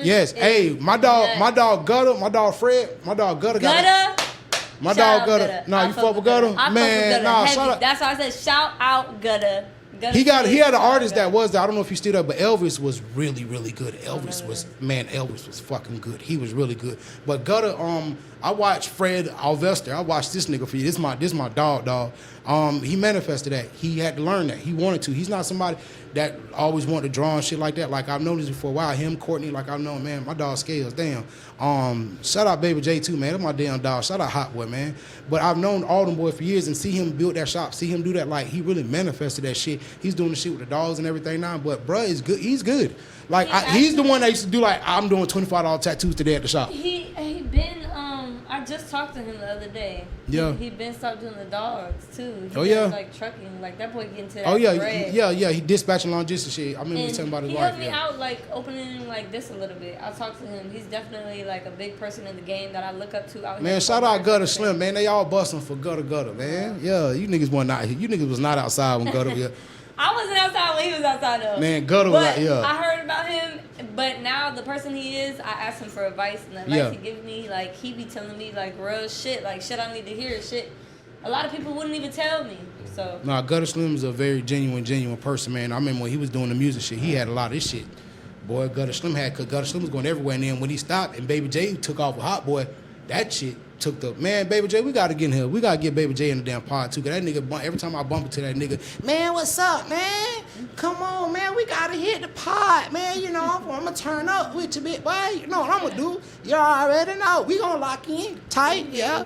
Yes. Hey, my dog Gutter, my dog Fred, my dog Gutter got it. My dog Gutter. No, you fuck with Gutter? Man, nah, shout out. That's why I said shout out Gutter. He had an artist that was there. I don't know if you still there, but Elvis was really, really good. Elvis was fucking good. He was really good. But Gutter, I watched Fred Alvester. I watched this nigga for you. This my dog. He manifested that. He had to learn that. He wanted to. He's not somebody that always wanted to draw and shit like that. Like I've known this for a while. Him, Courtney, like I've known, man, my dog Scales, damn. Shout out Baby J too, man. That's my damn dog. Shout out Hot Boy, man. But I've known all them boys for years and see him build that shop, see him do that, like he really manifested that shit. shit. He's doing the shit with the dogs and everything now. But bruh is good. He's good. Like he's the one that used to do like I'm doing $25 tattoos today at the shop. He been I just talked to him the other day. Yeah. He been stopped doing the dogs too. Oh, yeah. Like trucking, like that boy getting to that. Oh yeah, bread. yeah. He dispatching logistics shit. I remember And he telling about his he wife. helped me out, like opening like this a little bit. I talked to him. He's definitely like a big person in the game that I look up to. Out Man, here. shout out Gutter Slim, man. They all busting for Gutter, man. Yeah, you niggas wasn't out here. You niggas was not outside when Gutter was. I wasn't outside when he was outside though. Man, Gutter was But like, yeah. I heard about him, but now the person he is, I asked him for advice, and the advice he gives me, like he be telling me like real shit, like shit I need to hear, shit. A lot of people wouldn't even tell me. So Nah, Gutter Slim is a very genuine person, man. I remember when he was doing the music shit, he had a lot of this shit. Boy, Gutter Slim cause Gutter Slim was going everywhere, and then when he stopped and Baby J took off with Hot Boy, that shit took the man. Baby J, we gotta get in here. We gotta get Baby J in the damn pod too. Cause that nigga, every time I bump into that nigga, man, what's up, man? Come on, man, we gotta hit the pod, man. You know, I'm gonna turn up with you, bit boy. You know what I'm gonna do? You already know. We gonna lock in tight, yeah.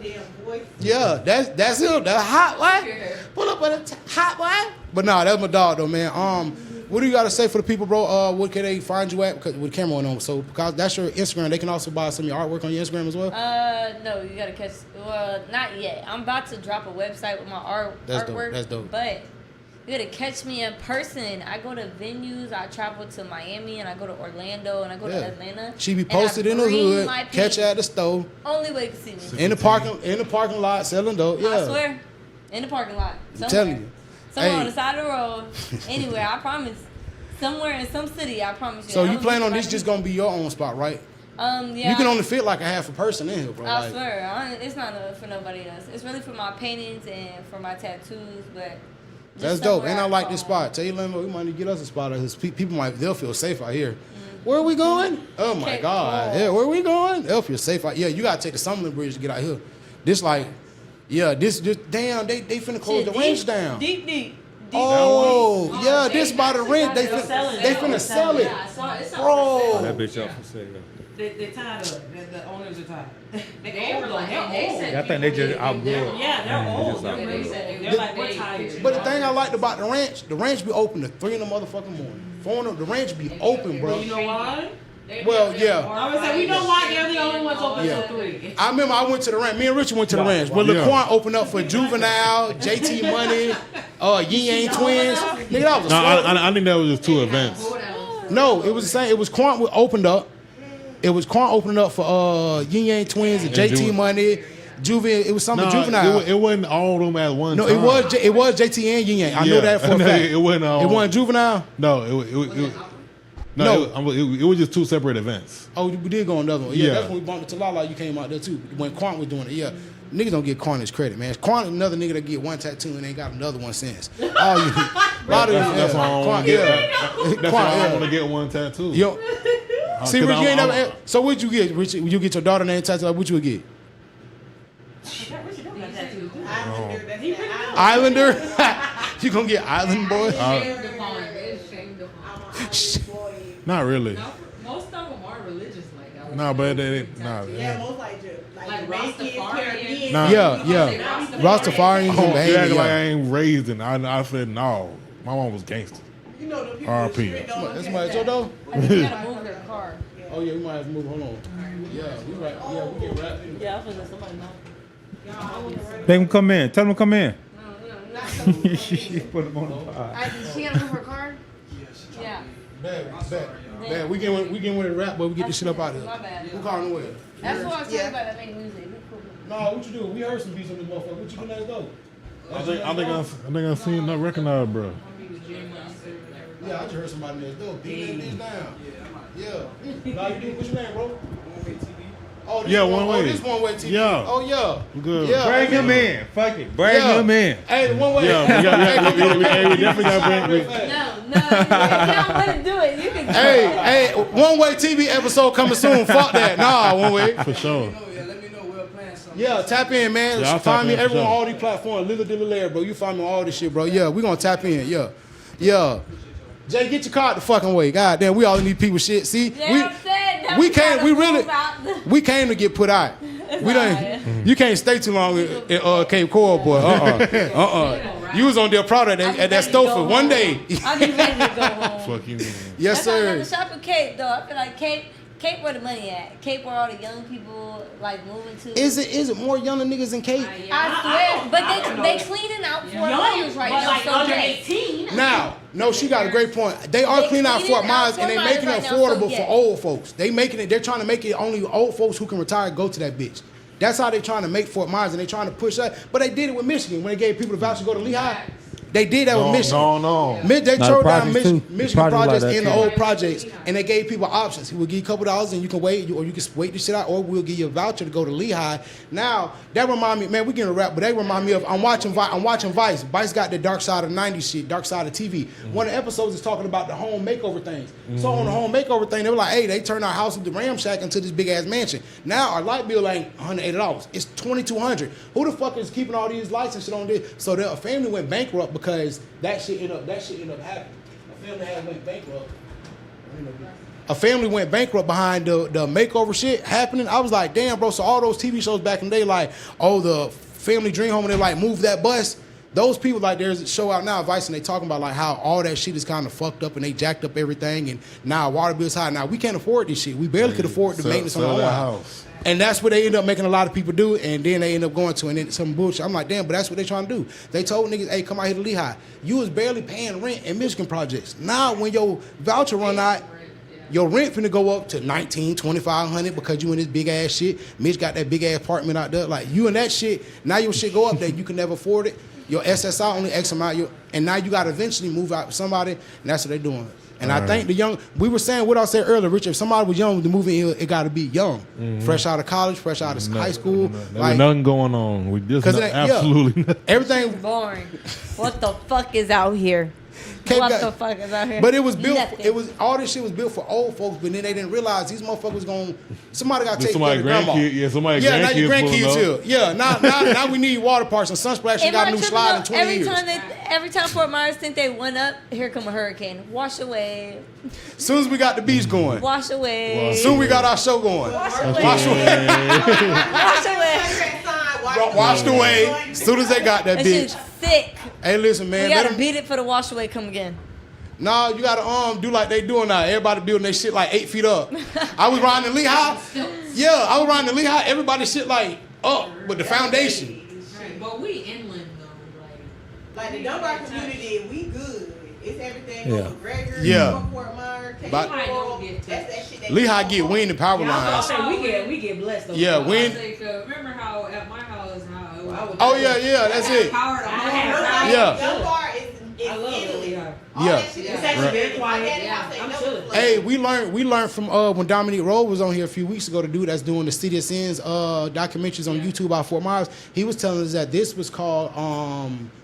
Yeah, that's him. The hot boy. Pull up with a hot boy. But nah, that's my dog though, man. What do you got to say for the people, bro? What can they find you at? Because with camera on, so because that's your Instagram, they can also buy some of your artwork on your Instagram as well. no, you gotta catch. Well, not yet. I'm about to drop a website with my artwork. That's dope. But you gotta catch me in person. I go to venues. I travel to Miami and I go to Orlando and I go to Atlanta. She be posted in the hood. Catch her at the store. Only way you can see me. In the parking lot selling dope. Yeah. I swear, in the parking lot. I'm telling you. Somewhere on the side of the road, anywhere, I promise. Somewhere in some city, I promise you. So you plan on this just gonna be your own spot, right? Yeah. You can only fit like a half a person in here, bro. I swear, it's not for nobody else. It's really for my paintings and for my tattoos, but. That's dope, and I like this spot. Tell you, we might need to get us a spot. People they'll feel safe out here. Where are we going? Oh my God! Yeah, where are we going? They'll feel safe out. Yeah, you gotta take the Summerlin Bridge to get out here. This like. Yeah, this just damn. They finna close the ranch down. Deep. Oh, yeah, this by the rent. They finna sell it, bro. That bitch up for sale. They're tired of it. The owners are tired. They were like, They're old. I think they just outgrew it. Yeah, they're old. They're like, we're tired. But the thing I liked about the ranch be open to 3 in the motherfucking morning. The ranch be open, bro. You know why? Well, yeah. I would say we know why they're the only ones open till 3. I remember I went to the ranch. Me and Richard went to the ranch. But Laquan opened up for Juvenile, JT Money, Yin Yang Twins. Nigga, that was I think that was just 2 events. No, it was the same. It was Quant opened up. It was Quant opening up for Yin Yang Twins and JT Money. It was something Juvenile. It wasn't all of them at one time. No, it was JT and Yin Yang. I know that for a fact. It wasn't all. It wasn't Juvenile? No, it was just 2 separate events. Oh, we did go on another one. Yeah, that's when we bumped into Lala. You came out there too. When Quant was doing it. Yeah. Niggas don't get Quant his credit, man. Quant is another nigga that get one tattoo and ain't got another one since. That's why I want to get one tattoo. Yo, see, Rich, you ain't never. So what'd you get, Rich? You get your daughter name tattoo? Like, what you would get? Islander. You gonna get Island Boy? Not really. Most of them are religious like that. Nah, but they Yeah, most like Rastafarian. Yeah. Rastafarians and you act behavior. like I ain't raised in. I said no. My mom was gangster. You know the people R.I.P. That's my Joe though. You gotta move your car. Oh yeah, we might have to move. Hold on. Yeah, we right. Yeah, we get wrapped. Yeah, I was gonna somebody know. They can come in. Tell them to come in. No. Put them on the pod. She gotta move her car? Yeah. Bad. We getting with the rap, but we get this shit up out of here. My bad. Who calling the way? That's what I was talking about. I make music. No, what you do? We heard some beats on this motherfucker. What you do next though? I think I seen that recognize, bro. Yeah, I just heard somebody next door beating these down. Yeah. Now you do. What's your name, bro? Oh, this One Way. Oh, this One Way TV. Yeah. Oh yeah. Good. Yeah. Bring him in. Fuck it. Bring him in. Hey, One Way. Yeah, we definitely got to bring. No, you don't want to do it. You can do it. Hey, One Way TV episode coming soon. Fuck that. Nah, One Way. For sure. Yeah, tap in, man. Yeah, I'll find tap me in for everyone on sure. all these platforms. LillyDilly, bro. You find me on all this shit, bro. Yeah, we gonna tap in. Yeah. Jay, get your car out the fucking way. God damn, we all need people shit. See, we came to get put out. We don't. You can't stay too long in Cape Coral, boy. You was on there proud at that store for one day. I be ready to go home. Fuck you, man. Yes, That's why I sir. never shop at Cape though. I feel like Cape where the money at. Cape where all the young people like moving to. Is it more younger niggas in Cape? I swear, but they cleaning out Fort Myers right now. Like So under yes. 18. Now, no, she got a great point. They are cleaning out Fort Myers and they making it affordable for old folks. They're trying to make it only old folks who can retire go to that bitch. That's how they're trying to make Fort Myers, and they're trying to push that. But they did it with Michigan when they gave people the voucher to go to Lehigh. They did that with Michigan. No. They Not tore down projects, too. Michigan Projects like projects that, and the too. old projects, and they gave people options. He would give you a couple dollars, and you can wait, or you can wait this shit out, or we'll give you a voucher to go to Lehigh. Now that remind me, man, we getting a rap, but they remind me of I'm watching Vice. Vice got the dark side of the '90s shit, dark side of TV. One of the episodes is talking about the home makeover things. So on the home makeover thing, they were like, hey, they turned our house with the Ram Shack into this big ass mansion. Now our light bill ain't $180. It's $2,200. Who the fuck is keeping all these lights and shit on this? So a family went bankrupt because that shit ended up happening. A family went bankrupt. A family went bankrupt behind the makeover shit happening. I was like, damn, bro. So all those TV shows back in the day, like, the family dream home, and they like move that bus. Those people, like, there's a show out now, Vice, and they talking about like how all that shit is kind of fucked up and they jacked up everything, and now water bill's high. Now we can't afford this shit. We barely could afford the maintenance on our own house. And that's what they end up making a lot of people do, and then they end up going to, and then some bullshit. I'm like, damn, but that's what they trying to do. They told niggas, hey, come out here to Lehigh. You was barely paying rent in Michigan projects. Now when your voucher run out, your rent finna go up to $1,900, $2,500 because you in this big ass shit. Mitch got that big ass apartment out there. Like, you in that shit, now your shit go up there, you can never afford it. Your SSI only X amount, and now you gotta eventually move out with somebody, and that's what they doing. And I think we were saying what I said earlier, Richard, if somebody was young to move in here, it got to be young. Fresh out of college, fresh out of high school. There's nothing going on. We just absolutely nothing. Everything. Boring. What the fuck is out here? What the fuck is out here? But it was built. Nothing. All this shit was built for old folks. But then they didn't realize these motherfuckers somebody got to take somebody care of grandma. Now your grandkids here. Yeah, now we need water parks and Sunsplash. Got a new slide in 20 years. Every time Fort Myers think they went up, here come a hurricane. Wash away. As soon as we got the beach going. Wash away. Soon we got our show going. Wash away. Wash away. Wash away. Washed away. As soon as they got that bitch. Shit's thick. Hey, listen, man. We gotta beat it for the wash away come again. No, you gotta do like they doing now. Everybody building their shit like 8 feet up. I was riding in Lehigh. Yeah, I was riding in Lehigh. Everybody shit like up with the foundation. But we inland though, like the Dunbar community, we good. It's everything over Gregory, Fort Myers, that's that shit. Lehigh get wind and power lines. We get blessed. Though. Yeah, wind. Remember how at my house, Oh yeah, that's it. Yeah. Dunbar is Italy. Hey, we learned from when Dominique Rowe was on here a few weeks ago, the dude that's doing the City of Sins documentaries on YouTube about Fort Myers. He was telling us that this was called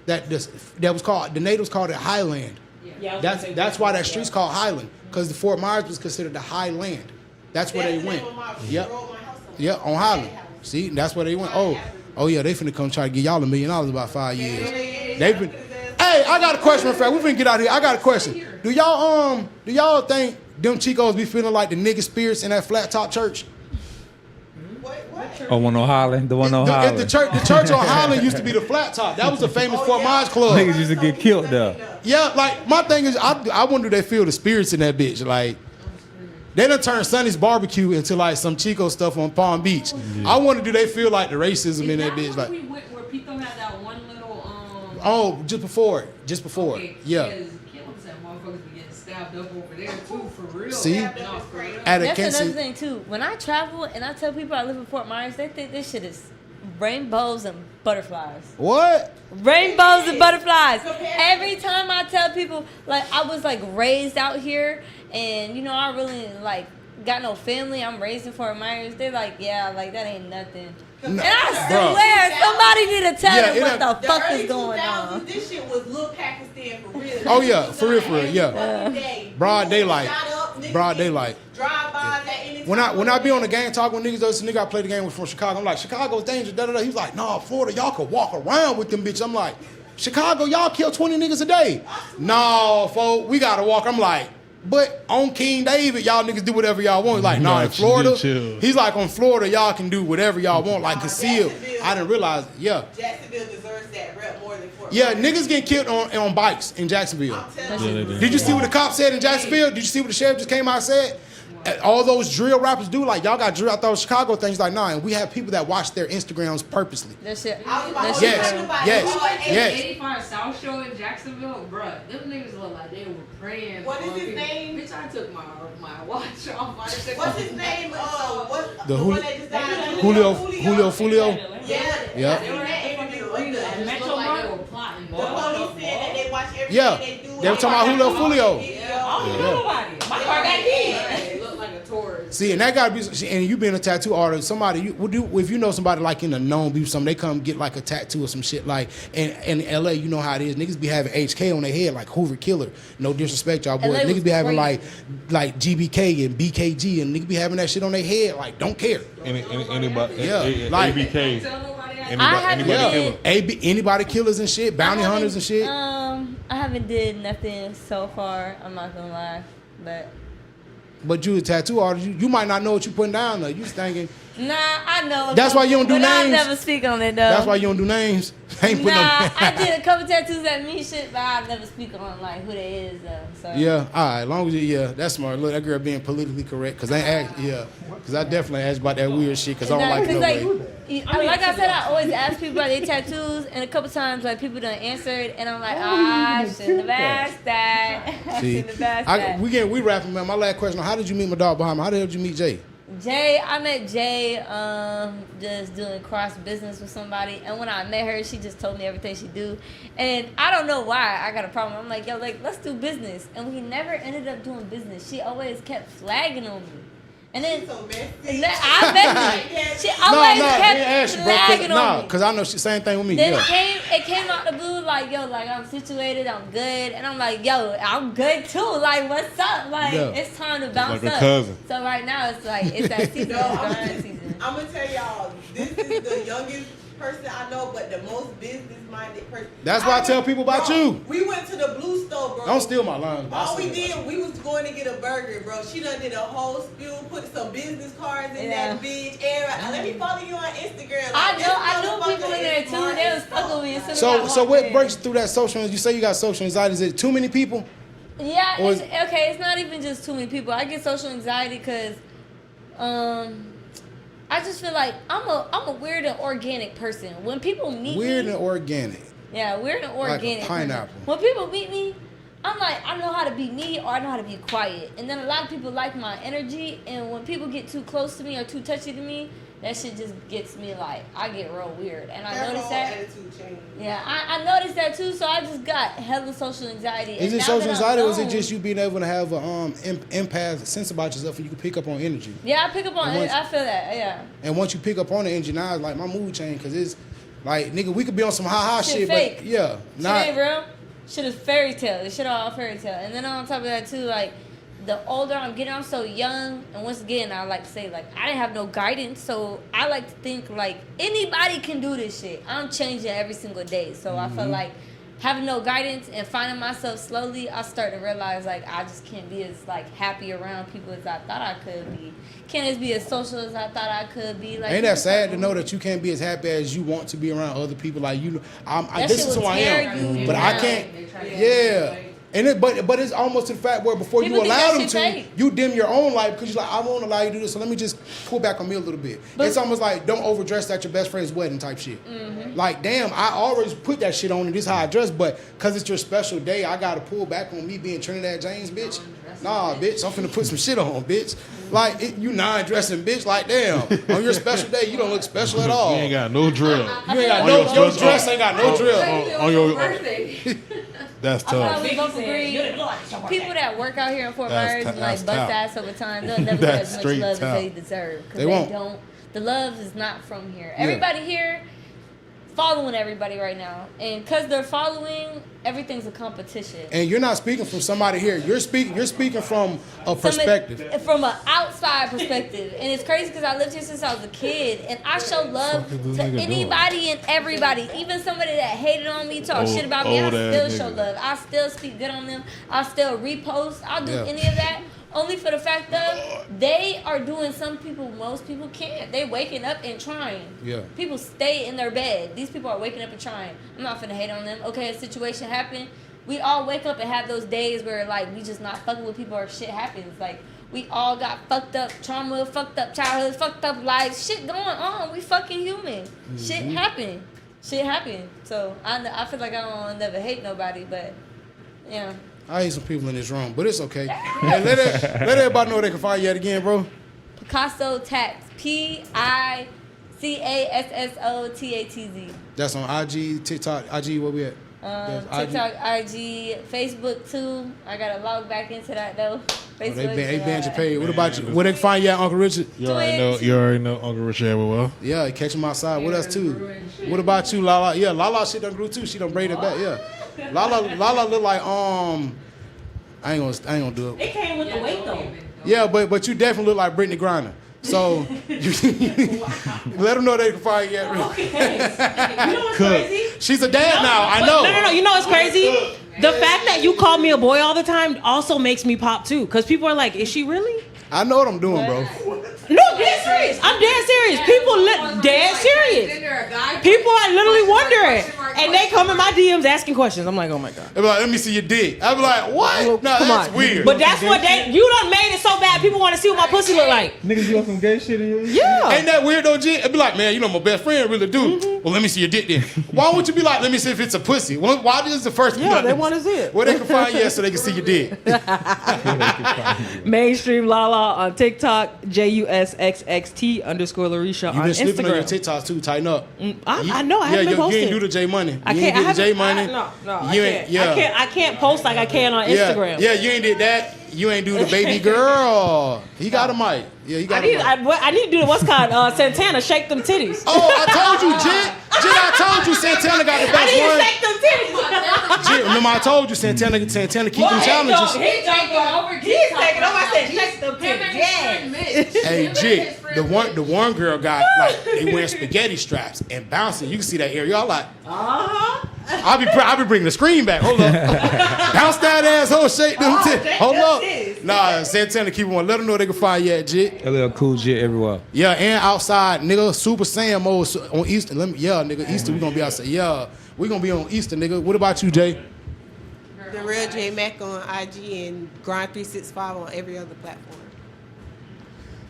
the natives called it Highland. That's why that street's called Highland, because the Fort Myers was considered the Highland. That's where they went. Yep, on Highland. See, that's where they went. Oh yeah, they finna come try to get y'all $1 million about 5 years. They've been. Hey, I got a question, friend. We finna get out of here. I got a question. Do y'all think them Chicos be feeling like the nigga spirits in that flat top church? Oh, one on Highland, the one on Highland. The church on Highland used to be the flat top. That was a famous Fort Myers club. Niggas used to get killed there. Yeah, like my thing is, I wonder do they feel the spirits in that bitch. Like they done turned Sonny's barbecue into like some Chico stuff on Palm Beach. Yeah. I wonder do they feel like the racism in that bitch. Like we went where Pico had that one little just before. Okay, Yeah. Motherfuckers be getting stabbed up over there too, for real. See? No, for real. That's another thing too. When I travel and I tell people I live in Fort Myers, they think this shit is rainbows and butterflies. What? Rainbows and butterflies. Every time I tell people, like, I was like raised out here, and you know I really like got no family. I'm raised in Fort Myers. They're like, yeah, like that ain't nothing. And I swear, somebody need to tell them what the fuck is going on. This shit was Little Pakistan for real. Oh yeah, for real, yeah. Broad daylight. Broad daylight. When I be on the game talking with niggas, this nigga I play the game with from Chicago. I'm like, Chicago's dangerous. Da da da. He's like, nah, Florida, y'all could walk around with them bitches. I'm like, Chicago, y'all kill 20 niggas a day. Nah, folks, we gotta walk. I'm like, But on King David, y'all niggas do whatever y'all want. Like, nah, in Nah, Florida, chill. he's like, on Florida, y'all can do whatever y'all want. Like, conceal. I didn't realize, yeah. Jacksonville deserves that rep more than Fort Yeah, Worth. niggas getting killed on bikes in Jacksonville. I'm telling you. Did you see what the cop said in Jacksonville? Did you see what the sheriff just came out and said? All those drill rappers do, like, y'all got drill. I thought it was Chicago things, like, nah, and we have people that watch their Instagrams purposely. That shit. I was about That to shit. Yes, say, yes, yes. 85 South Show in Jacksonville, bruh. Them niggas look like they were praying. What is for his people. name? Bitch, I took my watch off. What's his name? What The one that just died? Julio. Yeah. Yeah. They were in that interview. It The looked like they were plotting. police said that they watch everything Yeah. they do. They were talking about Julio. I don't know nobody. My car got kids. It looked like a tourist. See, and that gotta be, and you being a tattoo artist, somebody, if you know somebody like in the known be something, they come get like a tattoo or some shit like, and in LA, you know how it is, niggas be having HK on their head like Hoover Killer. No disrespect, y'all boys. LA Niggas was be having crazy. like GBK and BKG, and niggas be having that shit on their head, like don't care. Anybody, Yeah, like- ABK, Tell nobody I anybody Yeah, killer. anybody killers and shit, bounty hunters and shit. I haven't did nothing so far. I'm not gonna lie, but But you a tattoo artist, you might not know what you putting down though. You just thinking nah, I know. That's why you don't do but I names. never speak on it though. that's why you don't do names. Ain't put Nah, no. I did a couple tattoos that mean shit, but I never speak on like who they is though. So Yeah, all right. As long as that's smart. Look, that girl being politically correct, cause I asked, cause I definitely asked about that weird shit, cause I don't Nah, like it 'cause, no like, way. like I said, I always ask people about their tattoos, and a couple times like people done answered, and I'm like, I shouldn't have asked that. I See, shouldn't have asked that. we rapping, man. My last question: how did you meet my dog behind me? How the hell did you meet Jay? Jay, I met Jay just doing cross business with somebody, and when I met her, she just told me everything she do, and I don't know why I got a problem. I'm like, yo, like let's do business, and we never ended up doing business. She always kept flagging on me, and then So messy. and then I met me. She always kept flagging on me. Cause I know she same thing with me. Then Yeah. it came out the blue like, yo, like I'm situated, I'm good, and I'm like, yo, I'm good too. Like, what's up? Like, Yeah. it's time to bounce Like a up. cousin. So right now it's like it's that season, No, it's grind season. I'm gonna tell y'all, this is the youngest person I know, but the most business-minded person. That's why I tell people about Bro, you. We went to the Blue Store, bro. Don't steal my lines. All we did, we was going to get a burger, bro. She done did a whole spiel, put some business cards in that bitch. And let me follow you on Instagram. Like, I knew people in there too. They was stuck with me as soon as I So walked what in. breaks you through that social? You say you got social anxiety. Is it too many people? Yeah, Or it's, okay. It's not even just too many people. I get social anxiety because, I just feel like I'm a weird and organic person. When people meet Weird me, and organic. yeah, weird and Like a organic. pineapple. When people meet me, I'm like, I know how to be me or I know how to be quiet. And then a lot of people like my energy, and when people get too close to me or too touchy to me, that shit just gets me like, I get real weird. And I noticed that. Attitude change. Yeah, I noticed that too, so I just got hella social anxiety. Is And it now social that I'm anxiety, or is it known- just you being able to have a empath sense about yourself and you can pick up on energy? Yeah, I pick up on And it. once- I feel that, yeah. And once you pick up on the energy, now it's like my mood change because it's like nigga, we could be on some ha Shit shit, fake. but yeah, Shit not ain't real. Shit is fairy tale. This shit all fairy tale. And then on top of that too, like the older I'm getting, I'm so young. And once again, I like to say like I didn't have no guidance, so I like to think like anybody can do this shit. I'm changing every single day, so I feel like having no guidance and finding myself slowly, I start to realize like I just can't be as like happy around people as I thought I could be. Can't as be as social as I thought I could be. Like ain't that sad to know that you can't be as happy as you want to be around other people? Like you, That this shit is who will I tear am, you but I down. can't. Yeah. And but it's almost to the fact where before People you think allow that them shit to, fake. you dim your own life because you're like, I won't allow you to do this, so let me just pull back on me a little bit. It's almost like don't overdress at your best friend's wedding type shit. Like, damn, I always put that shit on and this is how I dress, but because it's your special day, I got to pull back on me being Trinidad James, bitch. Nah, bitch, I'm finna put some shit on, bitch. Like, you non-dressing, bitch, like, damn, on your special day, you don't look special at all. You ain't got no drill. You ain't got On no, your your special- dress ain't got no drill. On your birthday. that's I thought tough. we both agree. People that work out here in Fort That's Myers t- and like that's bust tough. ass over time, they'll never get That's as much straight love as tough. they deserve. Because They won't. don't. The love is not from here. Everybody here following everybody right now, and because they're following, everything's a competition. And you're not speaking from somebody here. You're speaking from a perspective. From an outside perspective. And it's crazy because I lived here since I was a kid, and I show love to anybody and everybody. Even somebody that hated on me, talk shit about me, I still show love. I still speak good on them. I still repost. I'll do any of that. Only for the fact of they are doing most people can't. They waking up and trying. Yeah. People stay in their bed. These people are waking up and trying. I'm not finna hate on them. Okay, a situation happened. We all wake up and have those days where like we just not fucking with people or shit happens. Like we all got fucked up trauma, fucked up childhood, fucked up lives. Shit going on. We fucking human. Shit happen. So I feel like I don't never hate nobody, but yeah. I hate some people in this room, but it's okay. Hey, let everybody know they can find you at again, bro. Picassotatz. Picassotatz. That's on IG, TikTok, IG. Where we at? TikTok, IG, Facebook too. I gotta log back into that though. Facebook. They banned your page. What about you? Where they can find you at, Uncle Richard? You already know Uncle Richard everywhere. Yeah, catch him outside. What else too? What about you, Lala? Yeah, Lala shit done grew too. She done braided back. Yeah. Lala look like I ain't gonna do it. It came with the weight though. Yeah, but you definitely look like Brittany Griner. So let them know they can find you. Okay. You know what's crazy? She's a dad now. I know. No. You know what's crazy? The fact that you call me a boy all the time also makes me pop too. Because people are like, is she really? I know what I'm doing, bro. No, dead serious. I'm dead serious. People dead serious. People are literally wondering. And they come in my DMs asking questions. I'm like, oh my God. They be like, let me see your dick. I be like, what? No, that's weird. But that's what you done made it so bad. People want to see what my pussy look like. Niggas, you want some gay shit in your Yeah. Ain't that weird though, G? I be like, man, you know my best friend really do. Mm-hmm. Well, let me see your dick then. Why won't you be like, let me see if it's a pussy? Why is the first? Yeah, they want to see it. Where they can find you so they can see your dick. Mainstream Lala on TikTok, JUSXXT _ Larisha You on been slipping on your Instagram. TikToks too. Tighten up. I know. I haven't been you posting. ain't do the J Money. I can't. I can't post like I can on Instagram. Yeah, you ain't did that. You ain't do the baby girl. He got a mic. Yeah, he got a mic. I need to do what's called Santana shake them titties. Oh, I told you, Jit. I told you Santana got the best one. I need to shake them titties. Jit, remember I told you Santana keep them challenges. He's taking over. I said shake them titties. Yes. Hey, Jit, the one girl got like they wearing spaghetti straps and bouncing. You can see that area. Y'all like, I'll be bringing the screen back. Hold up, bounce that asshole, shake them titties. Hold up. Nah, Santana keep on. Let them know they can find you at Jit. A little cool Jit everywhere. Yeah, and outside, nigga, Super Saiyan mode on Easter. Nigga, Easter we gonna be outside. Yeah, we gonna be on Easter, nigga. What about you, Jay? The Real J Mac on IG and Grind 365 on every other platform.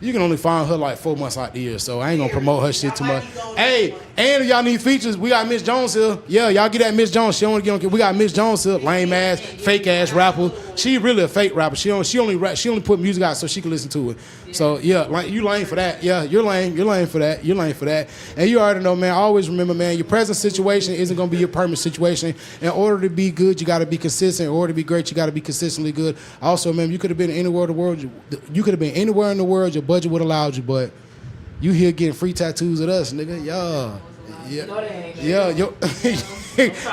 You can only find her like 4 months out the year, so I ain't gonna promote her shit too much. Hey, and if y'all need features, we got Miss Jones here. Yeah, y'all get that Miss Jones. She only get on. We got Miss Jones here, lame ass, fake ass rapper. She really a fake rapper. She only put music out so she can listen to it. So yeah, like you lame for that. Yeah, you're lame. You're lame for that. You're lame for that. And you already know, man. Always remember, man. Your present situation isn't gonna be your permanent situation. In order to be good, you gotta be consistent. In order to be great, you gotta be consistently good. Also, man, you could have been anywhere in the world. You could have been anywhere in the world. Your budget would have allowed you, but you here getting free tattoos at us, nigga. Yeah.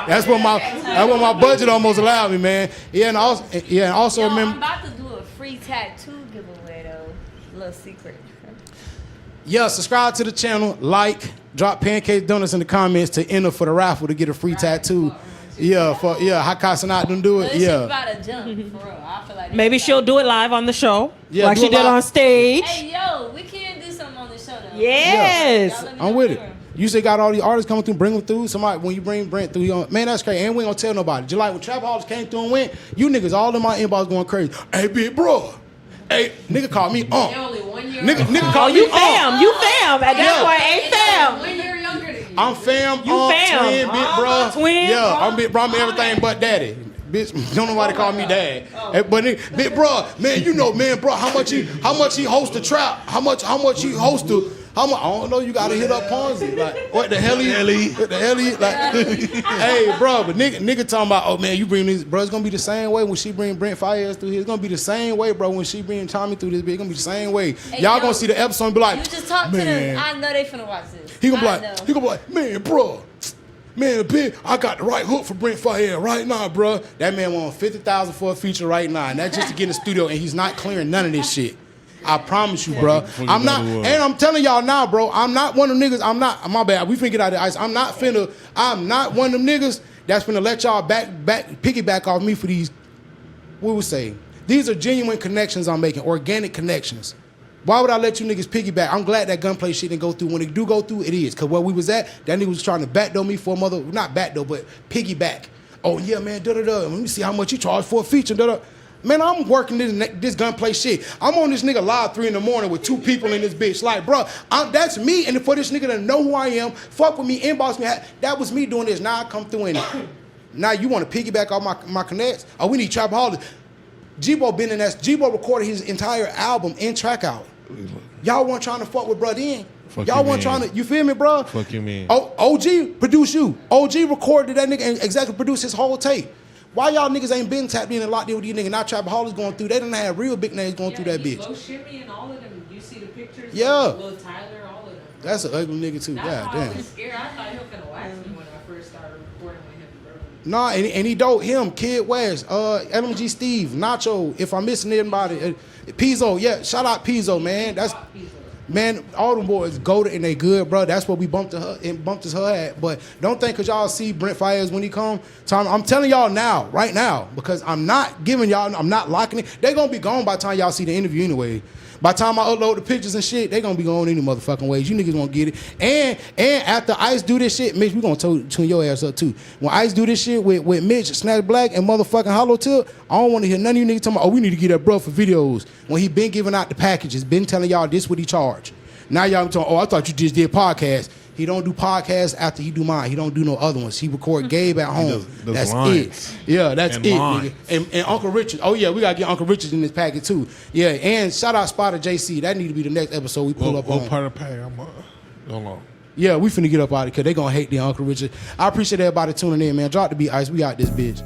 That's what my budget almost allowed me, man. And also remember. I'm about to do a free tattoo giveaway though. Little secret. Yeah, subscribe to the channel, like, drop pancake donuts in the comments to enter for the raffle to get a free tattoo. Yeah, Picassotatz done do it. Yeah. About to jump, for real. I feel like Maybe she'll do it live on the show, Yeah, like do she it did live. on stage. Hey yo, we can do something on the show though. Yes. I'm with it. You say got all these artists coming through, bring them through. Somebody, when you bring Brent through, man, that's crazy. And we ain't gonna tell nobody. Just like when Trap House came through and went, you niggas all in my inbox going crazy. Hey, big bro. Hey, nigga called me Only 1 year. Nigga called me You fam. At that point, ain't fam. 1 year younger than you. I'm fam, You fam. twin, big bro. Twin. Yeah, I'm big bro. I'm everything but daddy. Bitch, don't nobody call me dad. Hey, but big bro, man, you know, man, bro, how much he host the trap? How much he host the? I don't know. You gotta hit up Ponzi. Like, what the hell he? What the hell he? Like, hey, bro, but nigga talking about, oh man, you bring these, bro. It's gonna be the same way when she bring Brent Fires through here. It's gonna be the same way, bro. When she bring Tommy through this, bitch, it's gonna be the same way. Hey, Y'all gonna see the episode and be like, you just talk to them. I know they finna watch this. He gonna be like, man, bro. man, I got the right hook for Brent Faiyaz right now, bro. That man want $50,000 for a feature right now, and that's just to get in the studio, and he's not clearing none of this shit. I promise you, bro. I'm not, and I'm telling y'all now, bro. I'm not one of them niggas. I'm not. My bad. We finna get out of the ice. I'm not one of them niggas that's finna let y'all piggyback off me for these. What we say? These are genuine connections I'm making, organic connections. Why would I let you niggas piggyback? I'm glad that gunplay shit didn't go through. When it do go through, it is. Because where we was at, that nigga was trying to backdoor me for a mother, not backdoor, but piggyback. Oh, yeah, man, da-da-da. Let me see how much you charge for a feature, da-da. Man, I'm working this gunplay shit. I'm on this nigga live 3 a.m. with 2 people in this bitch. Like, bro, that's me. And for this nigga to know who I am, fuck with me, inbox me. That was me doing this. Now I come through and now you want to piggyback off my connects? Oh, we need Trapaholics. G-Bo been in that. G-Bo recorded his entire album in track out. Y'all weren't trying to fuck with Brud in. Y'all weren't trying to, you feel me, bro? Fuck you mean? OG produced you. OG recorded that nigga and exactly produced his whole tape. Why y'all niggas ain't been tapped in and locked in with these niggas? Now Trapaholics going through. They didn't have real big names going through that bitch. Slow Shimmy and all of them. You see the pictures? Yeah. Lil Tyler, all of them. That's an ugly nigga too. That's God why I damn. was scared. I thought he was gonna wax me when I first started recording with him, bro. Nah, and he dope. Him, Kid West, LMG Steve, Nacho. If I'm missing anybody, Pizzo. Yeah, shout out Pizzo, man. That's. Man, all them boys goated and they good, bro. That's what we bumped his her at. But don't think because y'all see Brent Faiyaz when he come. I'm telling y'all now, right now, because I'm not giving y'all, I'm not locking it. They gonna be gone by the time y'all see the interview anyway. By the time I upload the pictures and shit, they gonna be gone any motherfucking ways. You niggas won't get it. And after Ice do this shit, Mitch, we gonna tune your ass up too. When Ice do this shit with Mitch, Snatch Black, and motherfucking Hollow Tip, I don't want to hear none of you niggas talking about, oh, we need to get that bro for videos. When he been giving out the packages, been telling y'all this what he charge. Now y'all talking, oh, I thought you just did podcasts. He don't do podcasts after he do mine. He don't do no other ones. He record Gabe at home. That's lines. It. Yeah, that's and it, nigga. And Uncle Richard. Oh yeah, we gotta get Uncle Richard in this packet too. Yeah, and shout out Spotter JC. That need to be the next episode we pull up on. What part of pay? Hold on. Yeah, we finna get up out of it because they gonna hate the Uncle Richard. I appreciate everybody tuning in, man. Drop the beat, Ice. We got this bitch.